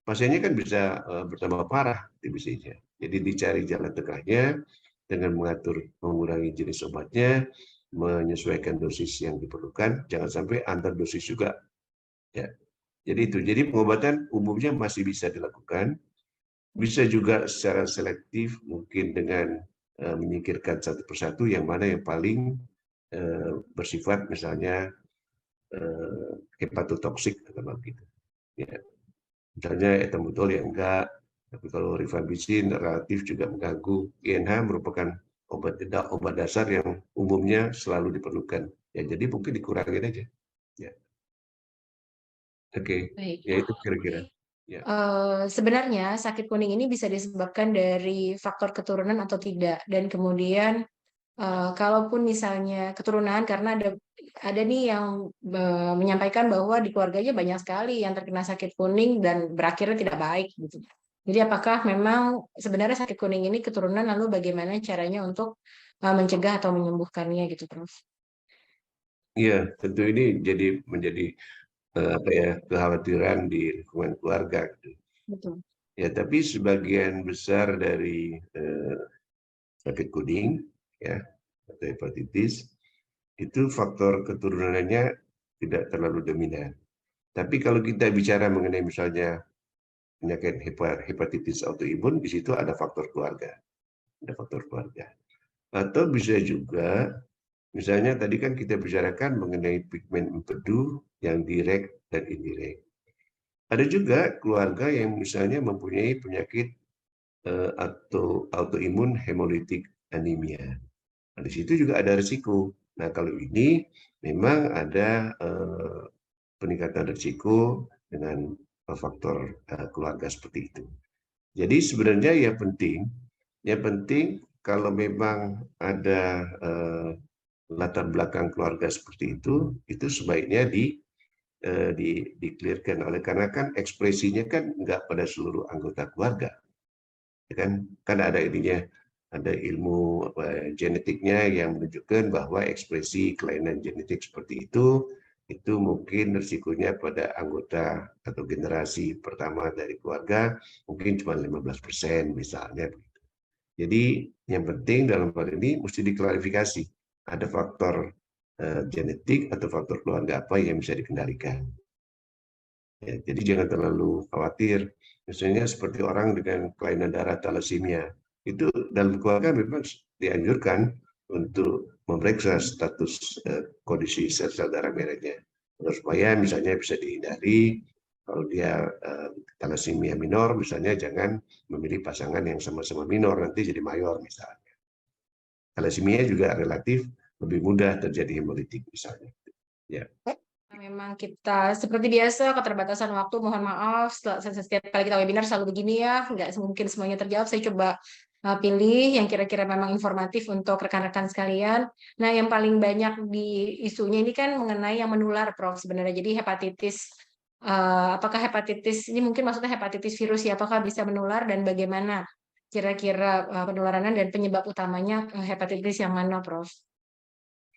pasiennya kan bisa bertambah parah TBC-nya. Jadi dicari jalan tengahnya dengan mengatur, mengurangi jenis obatnya, menyesuaikan dosis yang diperlukan, jangan sampai antar dosis juga. Ya. Jadi itu. Jadi pengobatan umumnya masih bisa dilakukan, bisa juga secara selektif mungkin dengan menyingkirkan satu persatu yang mana yang paling bersifat misalnya hepatotoksik atau begitu. Ya. Misalnya etomutol ya enggak, tapi kalau rifampicin relatif juga mengganggu. INH merupakan obat dasar yang umumnya selalu diperlukan. Ya, jadi mungkin dikurangin aja. Ya, oke. Baik. Ya itu kira-kira. Ya, Sebenarnya sakit kuning ini bisa disebabkan dari faktor keturunan atau tidak. Dan kemudian kalaupun misalnya keturunan, karena ada nih yang menyampaikan bahwa di keluarganya banyak sekali yang terkena sakit kuning dan berakhirnya tidak baik gitu. Jadi apakah memang sebenarnya sakit kuning ini keturunan, lalu bagaimana caranya untuk mencegah atau menyembuhkannya gitu, Prof? iya, tentu ini menjadi apa ya kekhawatiran di lingkungan keluarga. Gitu. Betul. Ya, tapi sebagian besar dari sakit kuning, ya, atau hepatitis itu faktor keturunannya tidak terlalu dominan. Tapi kalau kita bicara mengenai misalnya penyakit hepatitis autoimun, di situ ada faktor keluarga, ada faktor keluarga. Atau bisa juga, misalnya tadi kan kita bicarakan mengenai pigmen empedu yang direct dan indirect. Ada juga keluarga yang misalnya mempunyai penyakit atau autoimun hemolytic anemia. Nah, di situ juga ada risiko. Nah, kalau ini memang ada peningkatan risiko dengan faktor keluarga seperti itu. Jadi sebenarnya yang penting kalau memang ada latar belakang keluarga seperti itu sebaiknya di-clearkan oleh karena kan ekspresinya kan nggak pada seluruh anggota keluarga, ya kan ada ininya, ada ilmu genetiknya yang menunjukkan bahwa ekspresi kelainan genetik seperti itu mungkin risikonya pada anggota atau generasi pertama dari keluarga mungkin cuma 15% misalnya. Jadi yang penting dalam hal ini mesti diklarifikasi ada faktor genetik atau faktor keluarga apa yang bisa dikendalikan. Ya, jadi jangan terlalu khawatir. Misalnya seperti orang dengan kelainan darah thalassemia, itu dalam keluarga memang dianjurkan untuk memeriksa status kondisi sel-sel darah merahnya. Supaya misalnya bisa dihindari kalau dia thalassemia minor, misalnya jangan memilih pasangan yang sama-sama minor, nanti jadi mayor misalnya. Thalassemia juga relatif lebih mudah terjadi hemolitik misalnya. Ya. Memang kita seperti biasa keterbatasan waktu, mohon maaf setiap kali kita webinar selalu begini ya, nggak mungkin semuanya terjawab. Saya coba pilih yang kira-kira memang informatif untuk rekan-rekan sekalian. Nah, yang paling banyak di isunya ini kan mengenai yang menular, Prof. Sebenarnya jadi hepatitis, apakah hepatitis ini mungkin maksudnya hepatitis virus ya, apakah bisa menular dan bagaimana kira-kira penularannya dan penyebab utamanya hepatitis yang mana, Prof?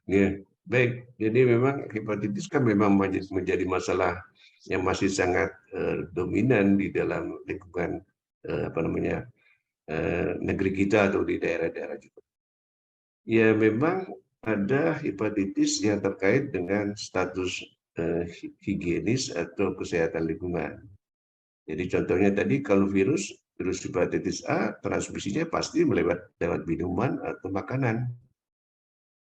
Ya, baik. Jadi memang hepatitis kan memang menjadi masalah yang masih sangat dominan di dalam lingkungan apa namanya negeri kita atau di daerah-daerah juga. Ya memang ada hepatitis yang terkait dengan status higienis atau kesehatan lingkungan. Jadi contohnya tadi kalau virus Virus hepatitis A transmisinya pasti lewat minuman atau makanan.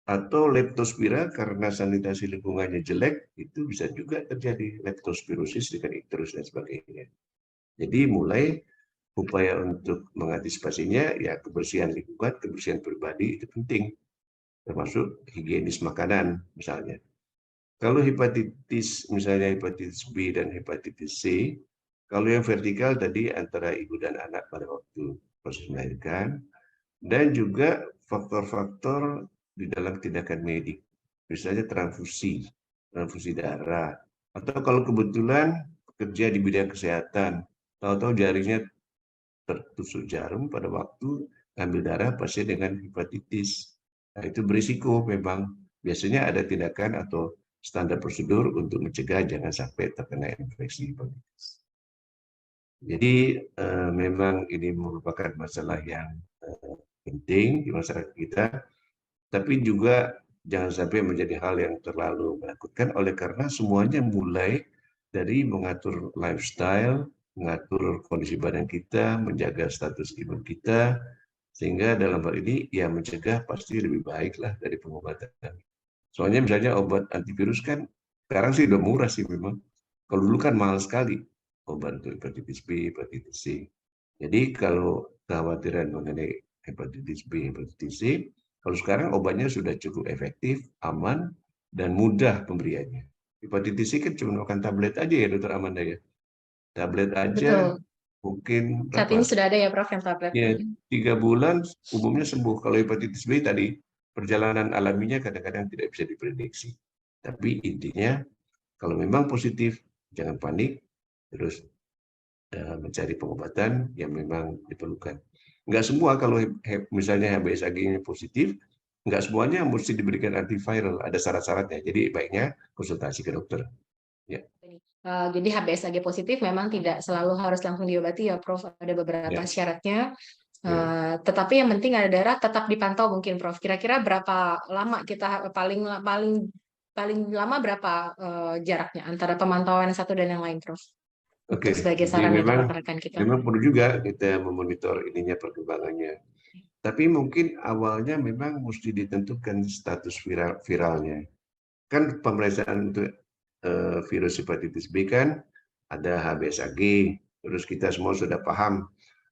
Atau leptospira karena sanitasi lingkungannya jelek, itu bisa juga terjadi leptospirosis dengan icterus dan sebagainya. Jadi mulai upaya untuk mengantisipasinya, ya kebersihan lingkungan, kebersihan pribadi itu penting, termasuk higienis makanan misalnya. Kalau hepatitis, misalnya hepatitis B dan hepatitis C, kalau yang vertikal tadi antara ibu dan anak pada waktu proses melahirkan, dan juga faktor-faktor di dalam tindakan medik, misalnya transfusi darah, atau kalau kebetulan kerja di bidang kesehatan, tahu-tahu jarinya tertusuk jarum pada waktu ambil darah pasien dengan hepatitis. Nah, itu berisiko memang. Biasanya ada tindakan atau standar prosedur untuk mencegah jangan sampai terkena infeksi hepatitis. Jadi memang ini merupakan masalah yang penting di masyarakat kita, tapi juga jangan sampai menjadi hal yang terlalu menakutkan oleh karena semuanya mulai dari mengatur lifestyle, mengatur kondisi badan kita, menjaga status imun kita, sehingga dalam hal ini ya mencegah pasti lebih baik lah dari pengobatan. Soalnya misalnya obat antivirus kan sekarang sih udah murah sih memang. Kalau dulu kan mahal sekali obat untuk hepatitis B, hepatitis C. Jadi kalau kekhawatiran mengenai hepatitis B, hepatitis C, kalau sekarang obatnya sudah cukup efektif, aman, dan mudah pemberiannya. Hepatitis C kan cuma makan tablet aja ya, Dokter Amanda ya. Tablet aja Betul. mungkin Saat ini berapa? sudah ada ya Prof yang tablet. Ya, 3 bulan umumnya sembuh. Kalau hepatitis B tadi, perjalanan alaminya kadang-kadang tidak bisa diprediksi. Tapi intinya, kalau memang positif, jangan panik, terus mencari pengobatan yang memang diperlukan. Enggak semua kalau misalnya HBsAg-nya positif, enggak semuanya mesti diberikan antiviral, ada syarat-syaratnya. Jadi baiknya konsultasi ke dokter. Ya, Jadi HBsAg positif memang tidak selalu harus langsung diobati ya Prof. Ada beberapa ya, syaratnya. ya. Tetapi yang penting ada darah tetap dipantau mungkin Prof. Kira-kira berapa lama kita paling paling paling lama berapa jaraknya antara pemantauan satu dan yang lain Prof? Oke, Untuk sebagai jadi saran untuk memang rekan-rekan kita. memang perlu juga kita memonitor ininya perkembangannya. Tapi mungkin awalnya memang mesti ditentukan status viralnya. Kan pemeriksaan untuk virus hepatitis B kan ada HBsAg, terus kita semua sudah paham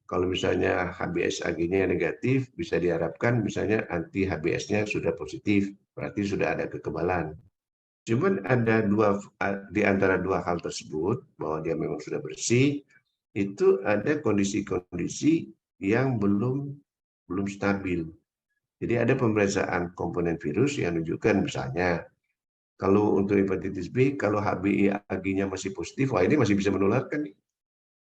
kalau misalnya HBsAg-nya negatif, bisa diharapkan misalnya anti HBs-nya sudah positif, berarti sudah ada kekebalan. Cuman ada di antara dua hal tersebut, bahwa dia memang sudah bersih, itu ada kondisi-kondisi yang belum stabil. Jadi ada pemeriksaan komponen virus yang menunjukkan misalnya kalau untuk hepatitis B, kalau HBsAg-nya masih positif, wah ini masih bisa menularkan nih.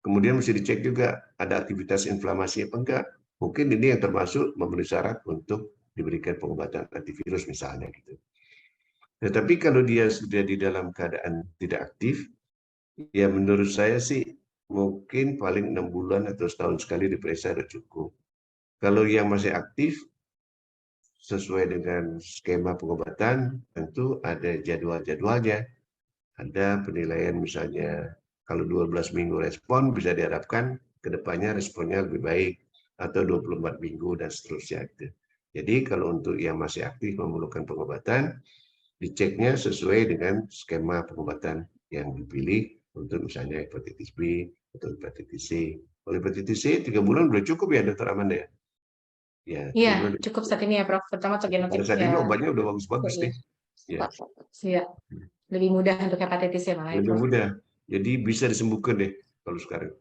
Kemudian mesti dicek juga ada aktivitas inflamasi apa enggak. Mungkin ini yang termasuk memenuhi syarat untuk diberikan pengobatan antivirus misalnya gitu. Tetapi kalau dia sudah di dalam keadaan tidak aktif, ya menurut saya sih mungkin paling 6 bulan atau setahun sekali diperiksa sudah cukup. Kalau yang masih aktif, sesuai dengan skema pengobatan, tentu ada jadwal-jadwalnya. Ada penilaian misalnya kalau 12 minggu respon bisa diharapkan ke depannya responnya lebih baik atau 24 minggu dan seterusnya. Jadi kalau untuk yang masih aktif memerlukan pengobatan, diceknya sesuai dengan skema pengobatan yang dipilih untuk misalnya hepatitis B atau hepatitis C. Kalau hepatitis C 3 bulan udah cukup ya Dokter Amanda ya? Ya, Iya, 3 bulan. cukup saat ini ya Prof. Pertama untuk Pada genotipe saat ya. ini obatnya udah bagus-bagus nih. Ya, Iya, lebih mudah untuk hepatitis ya malah ya lebih Prof. mudah. Jadi bisa disembuhkan deh kalau sekarang.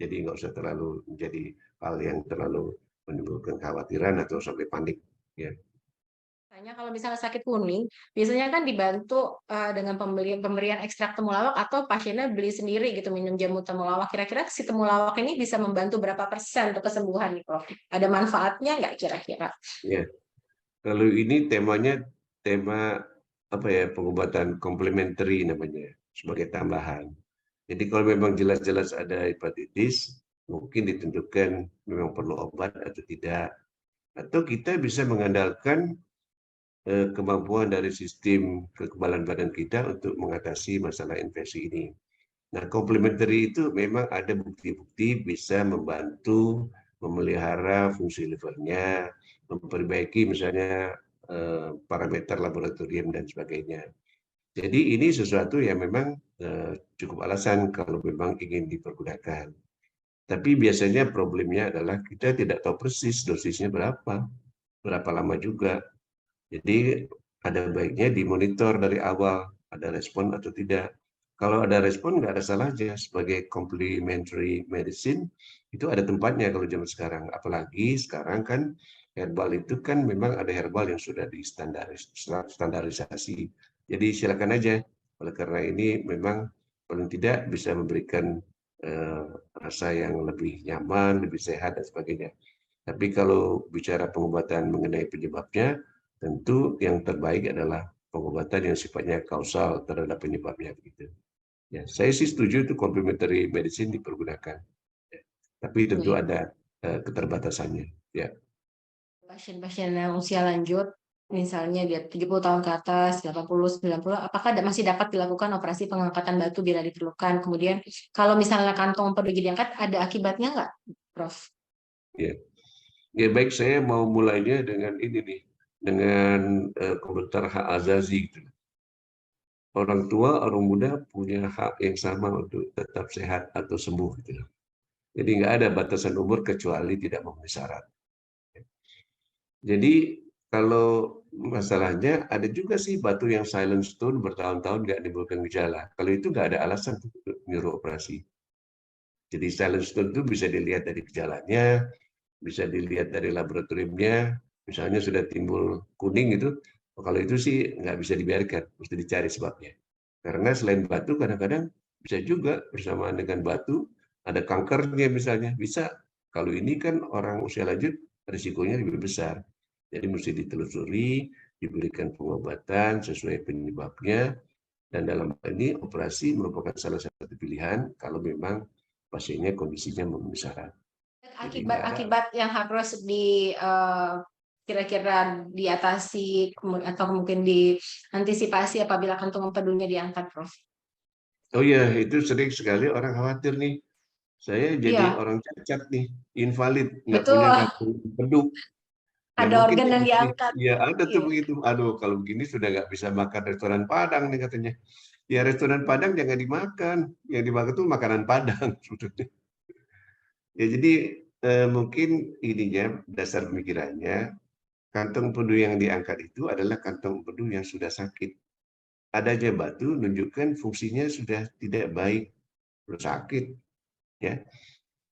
Jadi nggak usah terlalu menjadi hal yang terlalu menimbulkan kekhawatiran atau sampai panik. Ya, Biasanya kalau misalnya sakit kuning, biasanya kan dibantu dengan pemberian ekstrak temulawak atau pasiennya beli sendiri gitu minum jamu temulawak. Kira-kira si temulawak ini bisa membantu berapa persen untuk kesembuhan nih Prof? Ada manfaatnya nggak kira-kira? ya. Kalau ini temanya tema apa ya, pengobatan komplementari namanya sebagai tambahan. Jadi kalau memang jelas-jelas ada hepatitis, mungkin ditentukan memang perlu obat atau tidak. Atau kita bisa mengandalkan kemampuan dari sistem kekebalan badan kita untuk mengatasi masalah infeksi ini. Nah, komplementari itu memang ada bukti-bukti bisa membantu memelihara fungsi livernya, memperbaiki misalnya parameter laboratorium dan sebagainya. Jadi ini sesuatu yang memang cukup alasan kalau memang ingin dipergunakan. Tapi biasanya problemnya adalah kita tidak tahu persis dosisnya berapa lama juga. Jadi ada baiknya dimonitor dari awal, ada respon atau tidak. Kalau ada respon nggak ada salahnya sebagai complementary medicine itu ada tempatnya kalau zaman sekarang. Apalagi sekarang kan herbal itu kan memang ada herbal yang sudah standarisasi. Jadi silakan aja. Oleh karena ini memang paling tidak bisa memberikan eh, rasa yang lebih nyaman, lebih sehat dan sebagainya. Tapi kalau bicara pengobatan mengenai penyebabnya, tentu yang terbaik adalah pengobatan yang sifatnya kausal terhadap penyebabnya begitu. Ya, saya sih setuju itu complementary medicine dipergunakan. Ya, tapi tentu Baik. ada keterbatasannya. Ya. Pasien-pasien yang usia lanjut, misalnya dia 70 tahun ke atas, 80, 90, apakah masih dapat dilakukan operasi pengangkatan batu bila diperlukan? Kemudian, kalau misalnya kantong empedu diangkat, ada akibatnya nggak, Prof? Ya. Ya baik, saya mau mulainya dengan ini nih, dengan komentar hak azazi gitu. Orang tua, orang muda punya hak yang sama untuk tetap sehat atau sembuh gitu. Jadi nggak ada batasan umur kecuali tidak memenuhi syarat. Jadi kalau masalahnya ada juga sih batu yang silent stone bertahun-tahun nggak menimbulkan gejala. Kalau itu nggak ada alasan untuk nyuruh operasi. Jadi silent stone itu bisa dilihat dari gejalanya, bisa dilihat dari laboratoriumnya, misalnya sudah timbul kuning itu, kalau itu sih nggak bisa dibiarkan, mesti dicari sebabnya. Karena selain batu kadang-kadang bisa juga bersamaan dengan batu ada kankernya misalnya, bisa. Kalau ini kan orang usia lanjut risikonya lebih besar. Jadi mesti ditelusuri, diberikan pengobatan sesuai penyebabnya, dan dalam hal ini operasi merupakan salah satu pilihan kalau memang pasiennya kondisinya memenuhi syarat. Jadi nggak ada. Akibat-akibat yang harus kira-kira diatasi atau mungkin diantisipasi apabila kantung empedunya diangkat, Prof. Oh iya, itu sering sekali orang khawatir nih. Saya jadi Iya, orang cacat nih, invalid, nggak punya betul. kartu penduduk. Nah Ada mungkin organ nih, yang diangkat. ya ada tuh Iya. begitu. Aduh, kalau begini sudah nggak bisa makan restoran Padang nih katanya. Ya restoran Padang jangan dimakan. Yang dimakan tuh makanan Padang. Sebetulnya. Ya jadi mungkin ininya dasar pemikirannya, kantong empedu yang diangkat itu adalah kantong empedu yang sudah sakit. Adanya batu menunjukkan fungsinya sudah tidak baik, sakit. Ya,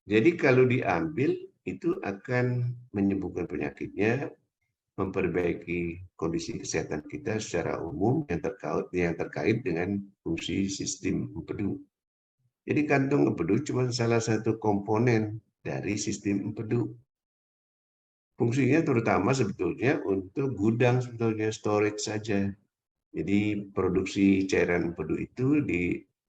jadi kalau diambil itu akan menyembuhkan penyakitnya, memperbaiki kondisi kesehatan kita secara umum yang terkait dengan fungsi sistem empedu. Jadi kantung empedu cuma salah satu komponen dari sistem empedu. Fungsinya terutama sebetulnya untuk gudang sebetulnya storage saja. Jadi produksi cairan empedu itu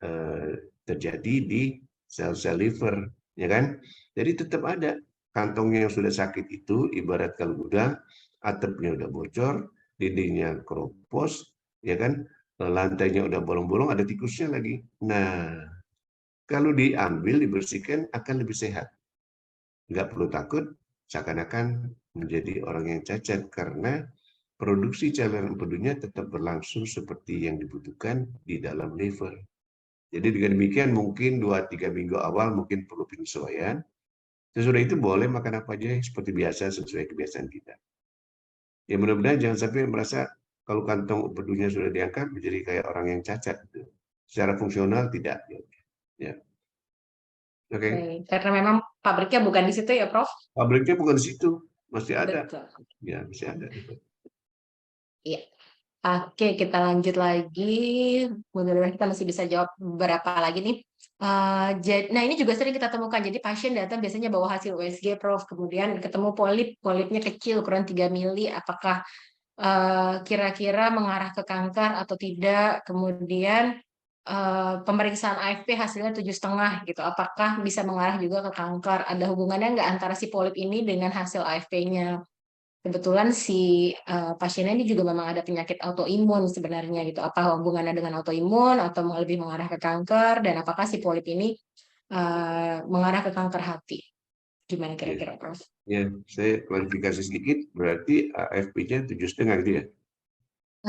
eh, terjadi di sel-sel liver, ya kan? Jadi tetap ada kantongnya yang sudah sakit itu, ibarat kalau udah atapnya udah bocor, dindingnya keropos, ya kan? Lantainya udah bolong-bolong, ada tikusnya lagi. Nah, kalau diambil, dibersihkan akan lebih sehat. Nggak perlu takut, seakan-akan menjadi orang yang cacat karena produksi cairan empedunya tetap berlangsung seperti yang dibutuhkan di dalam liver. Jadi dengan demikian mungkin 2-3 minggu awal mungkin perlu penyesuaian. Sesudah itu boleh makan apa aja seperti biasa sesuai kebiasaan kita. Ya mudah-mudahan jangan sampai merasa kalau kantong empedunya sudah diangkat menjadi kayak orang yang cacat. Secara fungsional tidak. Ya, oke. Okay. Karena memang pabriknya bukan di situ ya, Prof. Pabriknya bukan di situ, masih ada. Betul. Ya, masih ada. Iya. Oke, kita lanjut lagi. Mudah-mudahan kita masih bisa jawab beberapa lagi nih. Nah, ini juga sering kita temukan. Jadi pasien datang biasanya bawa hasil USG, Prof. Kemudian ketemu polipnya kecil, ukuran 3 mili. Apakah kira-kira mengarah ke kanker atau tidak? Kemudian pemeriksaan AFP hasilnya 7,5 gitu. Apakah bisa mengarah juga ke kanker? Ada hubungannya nggak antara si polip ini dengan hasil AFP-nya? kebetulan si pasiennya ini juga memang ada penyakit autoimun sebenarnya gitu. Apa hubungannya dengan autoimun atau lebih mengarah ke kanker dan apakah si polip ini mengarah ke kanker hati? Gimana Ya, kira-kira, Prof? ya, saya klarifikasi sedikit, berarti AFP-nya 7,5 gitu ya?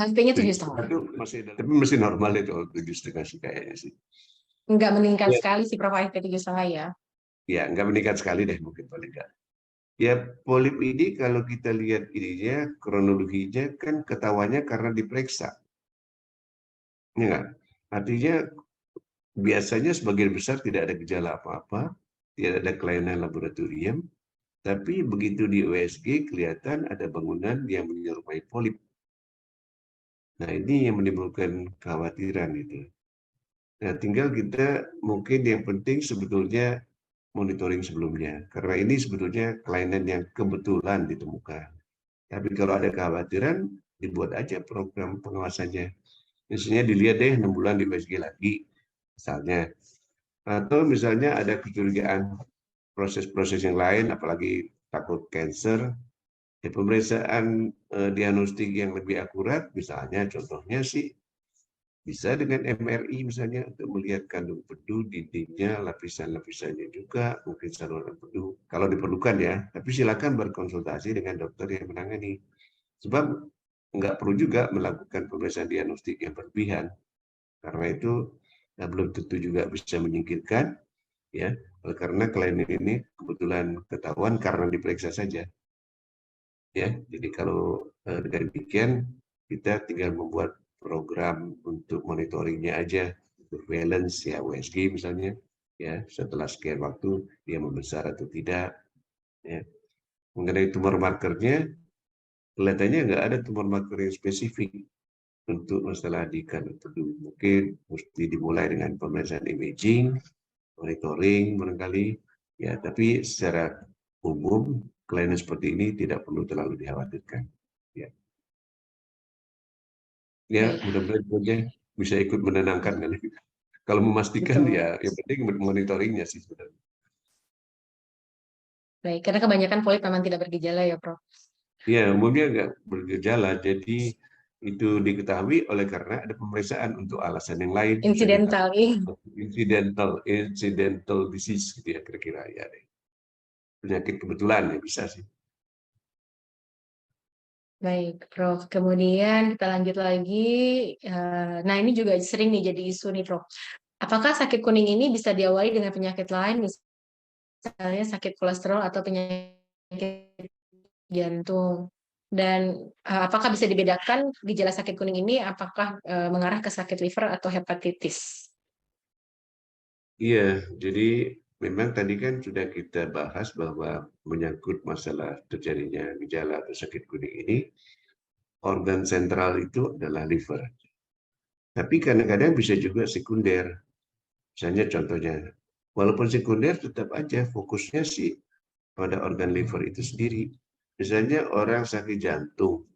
HPV-nya Tujuh tujuh setengah setengah. itu masih, tapi masih normal itu 7,5 sih kayaknya sih. Nggak meningkat Ya, sekali si Prof HPV 7,5 ya. ya nggak meningkat sekali deh mungkin paling nggak. Ya, polip ini kalau kita lihat ininya, kronologinya kan ketahuannya karena diperiksa. Ya nggak? Artinya biasanya sebagian besar tidak ada gejala apa-apa, tidak ada kelainan laboratorium, tapi begitu di USG kelihatan ada bangunan yang menyerupai polip. Nah, ini yang menimbulkan kekhawatiran itu. Nah, tinggal kita mungkin yang penting sebetulnya monitoring sebelumnya. Karena ini sebetulnya kelainan yang kebetulan ditemukan. Tapi kalau ada kekhawatiran, dibuat aja program pengawasannya. Misalnya dilihat deh 6 bulan di USG lagi, misalnya. Atau misalnya ada kecurigaan proses-proses yang lain, apalagi takut cancer, ya pemeriksaan diagnostik yang lebih akurat, misalnya contohnya sih bisa dengan MRI misalnya untuk melihat kandung empedu, dindingnya, lapisan-lapisannya juga, mungkin saluran empedu, kalau diperlukan ya. Tapi silakan berkonsultasi dengan dokter yang menangani. Sebab nggak perlu juga melakukan pemeriksaan diagnostik yang berlebihan, karena itu belum tentu juga bisa menyingkirkan, ya, karena kelainan ini kebetulan ketahuan karena diperiksa saja. Ya, jadi kalau dengan demikian kita tinggal membuat program untuk monitoringnya aja, surveillance ya USG misalnya, ya setelah sekian waktu dia membesar atau tidak. Ya. Mengenai tumor markernya, kelihatannya nggak ada tumor marker yang spesifik untuk masalah di kandung empedu. Mungkin mesti dimulai dengan pemeriksaan imaging, monitoring barangkali, ya. Tapi secara umum kelainan seperti ini tidak perlu terlalu dikhawatirkan. Ya. Ya, Baik, mudah-mudahan itu aja bisa ikut menenangkan kan. Kalau memastikan betul. ya yang penting monitoringnya sih sebenarnya. Baik, karena kebanyakan polip memang tidak bergejala ya, Prof. Ya, umumnya nggak bergejala, jadi itu diketahui oleh karena ada pemeriksaan untuk alasan yang lain, misalnya Insidental, ih. incidental disease gitu ya kira-kira ya. Penyakit kebetulan ya bisa sih. Baik, Prof. Kemudian kita lanjut lagi. Nah, ini juga sering nih jadi isu nih, Prof. Apakah sakit kuning ini bisa diawali dengan penyakit lain, misalnya sakit kolesterol atau penyakit jantung? Dan apakah bisa dibedakan gejala sakit kuning ini apakah mengarah ke sakit liver atau hepatitis? Iya, jadi memang tadi kan sudah kita bahas bahwa menyangkut masalah terjadinya gejala atau sakit kuning ini, organ sentral itu adalah liver. Tapi kadang-kadang bisa juga sekunder. Misalnya contohnya, walaupun sekunder tetap aja fokusnya sih pada organ liver itu sendiri. Misalnya orang sakit jantung,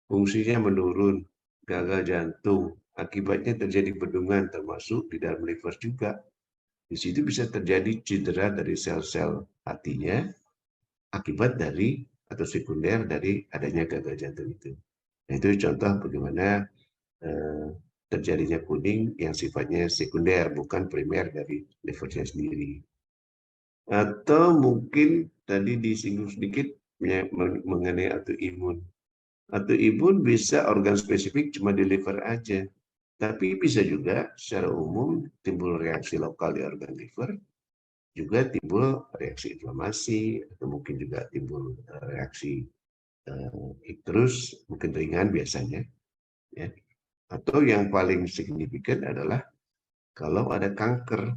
fungsinya menurun, gagal jantung, akibatnya terjadi bendungan termasuk di dalam liver juga. Di situ bisa terjadi cedera dari sel-sel hatinya akibat dari atau sekunder dari adanya gagal jantung itu. Nah, itu contoh bagaimana eh, terjadinya kuning yang sifatnya sekunder, bukan primer dari livernya sendiri. Atau mungkin tadi disinggung sedikit mengenai autoimun. Autoimun bisa organ spesifik cuma di liver aja. Tapi bisa juga secara umum timbul reaksi lokal di organ liver, juga timbul reaksi inflamasi, atau mungkin juga timbul reaksi terus, mungkin ringan biasanya. Ya. Atau yang paling signifikan adalah kalau ada kanker.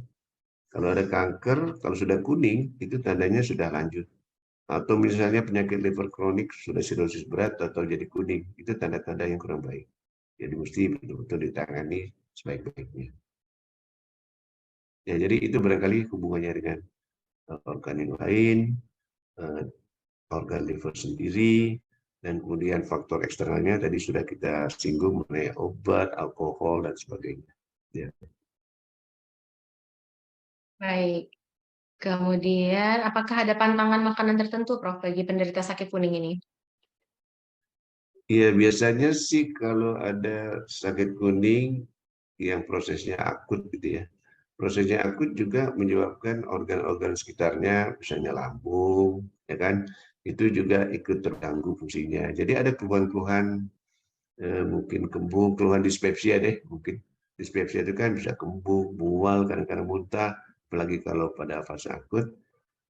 Kalau ada kanker, kalau sudah kuning, itu tandanya sudah lanjut. Atau misalnya penyakit liver kronik, sudah sirosis berat atau jadi kuning, itu tanda-tanda yang kurang baik. Jadi mesti betul-betul ditangani sebaik-baiknya. Ya, jadi itu barangkali hubungannya dengan organ yang lain, eh, organ liver sendiri, dan kemudian faktor eksternalnya tadi sudah kita singgung mengenai obat, alkohol, dan sebagainya. Ya. Baik. Kemudian, apakah ada pantangan makanan tertentu, Prof, bagi penderita sakit kuning ini? Iya, biasanya sih kalau ada sakit kuning yang prosesnya akut gitu ya. Prosesnya akut juga menyebabkan organ-organ sekitarnya, misalnya lambung, ya kan, itu juga ikut terganggu fungsinya. Jadi ada keluhan-keluhan, mungkin kembung, keluhan dispepsia deh, mungkin. Dispepsia itu kan bisa kembung, mual, kadang-kadang muntah, apalagi kalau pada fase akut.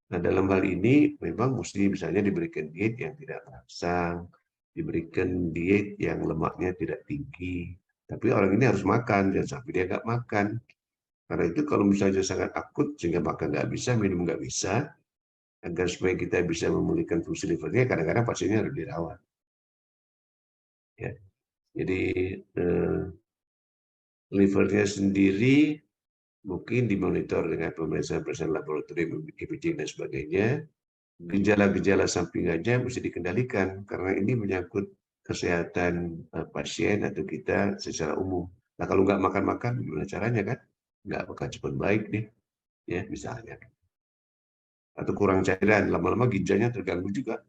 Nah, dalam hal ini memang mesti misalnya diberikan diet yang tidak terangsang, diberikan diet yang lemaknya tidak tinggi. Tapi orang ini harus makan, jangan sampai dia nggak makan. Karena itu kalau misalnya sangat akut sehingga makan nggak bisa, minum nggak bisa, agar supaya kita bisa memulihkan fungsi livernya, kadang-kadang pasiennya harus dirawat. Ya. Jadi eh, livernya sendiri mungkin dimonitor dengan pemeriksaan-pemeriksaan laboratorium, imaging dan sebagainya. Gejala-gejala sampingannya mesti dikendalikan karena ini menyangkut kesehatan pasien atau kita secara umum. Nah, kalau nggak makan-makan, gimana caranya kan? Nggak bakal cepat baik nih, ya misalnya. Atau kurang cairan, lama-lama ginjalnya terganggu juga.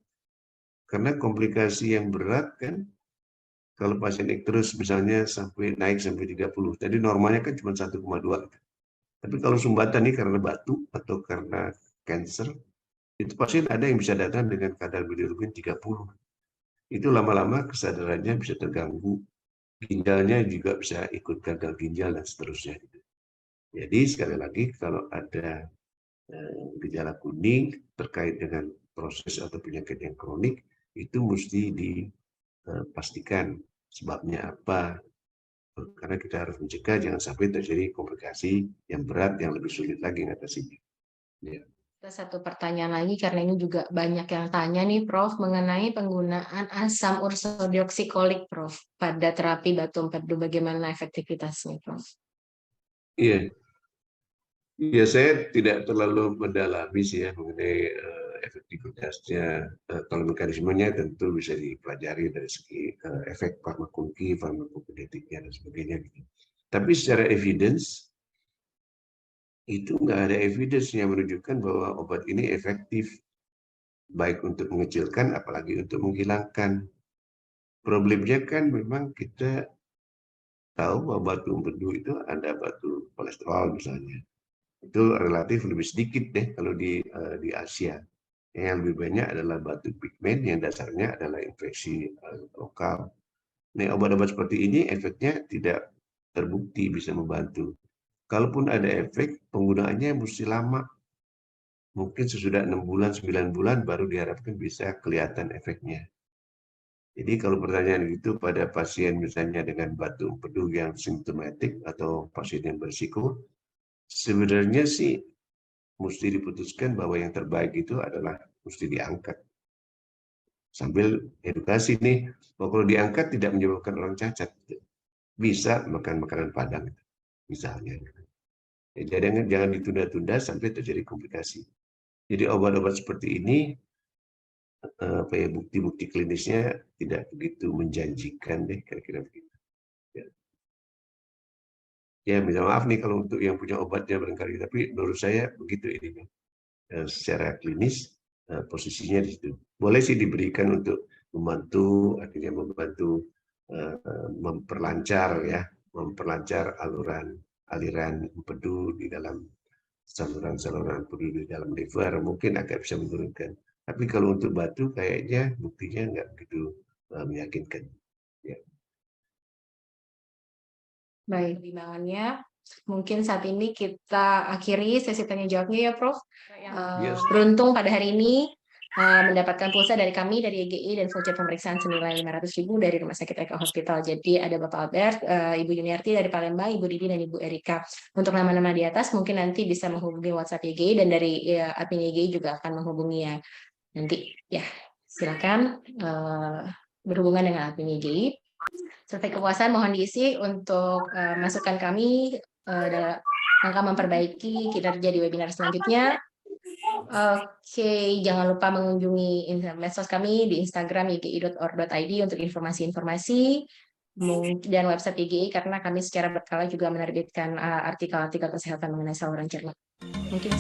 Karena komplikasi yang berat kan, kalau pasien terus misalnya sampai naik sampai 30, jadi normalnya kan cuma 1,2. Tapi kalau sumbatan ini karena batu atau karena cancer, itu pasien ada yang bisa datang dengan kadar bilirubin 30. Itu lama-lama kesadarannya bisa terganggu, ginjalnya juga bisa ikut gagal ginjal dan seterusnya. Jadi sekali lagi kalau ada gejala kuning terkait dengan proses atau penyakit yang kronik, itu mesti dipastikan sebabnya apa, karena kita harus mencegah jangan sampai terjadi komplikasi yang berat yang lebih sulit lagi mengatasinya. Ya. Ada satu pertanyaan lagi karena ini juga banyak yang tanya nih Prof mengenai penggunaan asam ursodeoksikolik Prof pada terapi batu empedu bagaimana efektivitasnya Prof? Iya, ya, saya tidak terlalu mendalami sih ya mengenai efektivitasnya. Kalau mekanismenya tentu bisa dipelajari dari segi efek farmakokinetics, farmakokinetiknya dan sebagainya gitu. Tapi secara evidence itu nggak ada evidence yang menunjukkan bahwa obat ini efektif baik untuk mengecilkan apalagi untuk menghilangkan. Problemnya kan memang kita tahu bahwa batu empedu itu ada batu kolesterol misalnya. Itu relatif lebih sedikit deh kalau di Asia. Yang lebih banyak adalah batu pigmen yang dasarnya adalah infeksi lokal. Nah, obat-obat seperti ini efeknya tidak terbukti bisa membantu. Kalaupun ada efek, penggunaannya mesti lama. Mungkin sesudah 6 bulan, 9 bulan baru diharapkan bisa kelihatan efeknya. Jadi kalau pertanyaan itu pada pasien misalnya dengan batu empedu yang simptomatik atau pasien yang berisiko, sebenarnya sih mesti diputuskan bahwa yang terbaik itu adalah mesti diangkat. Sambil edukasi nih, bahwa kalau diangkat tidak menyebabkan orang cacat. Bisa makan makanan Padang, misalnya. Jadi jangan ditunda-tunda sampai terjadi komplikasi. Jadi obat-obat seperti ini, apa ya, bukti-bukti klinisnya tidak begitu menjanjikan deh, kira-kira begitu. Ya. Ya, minta maaf nih kalau untuk yang punya obatnya barangkali, tapi menurut saya begitu ini. Secara klinis posisinya di situ. Boleh sih diberikan untuk membantu, artinya membantu memperlancar ya, memperlancar aliran empedu di dalam saluran-saluran empedu di dalam liver, mungkin agak bisa menurunkan. Tapi kalau untuk batu kayaknya buktinya nggak begitu meyakinkan. Ya. Baik, pertimbangannya mungkin saat ini kita akhiri sesi tanya jawabnya ya Prof. Yes. Beruntung pada hari ini mendapatkan pulsa dari kami dari EGI dan voucher pemeriksaan senilai 500.000 dari Rumah Sakit Eka Hospital. Jadi ada Bapak Albert, Ibu Yuniarti dari Palembang, Ibu Didi dan Ibu Erika. Untuk nama-nama di atas mungkin nanti bisa menghubungi WhatsApp EGI dan dari admin EGI juga akan menghubungi ya. Nanti ya silakan berhubungan dengan admin EGI. Survei kepuasan mohon diisi untuk masukan kami dalam rangka memperbaiki kinerja di webinar selanjutnya. Oke, jangan lupa mengunjungi medsos kami di Instagram ygi.or.id untuk informasi-informasi dan website YGI karena kami secara berkala juga menerbitkan artikel-artikel kesehatan mengenai saluran cerna. Mungkin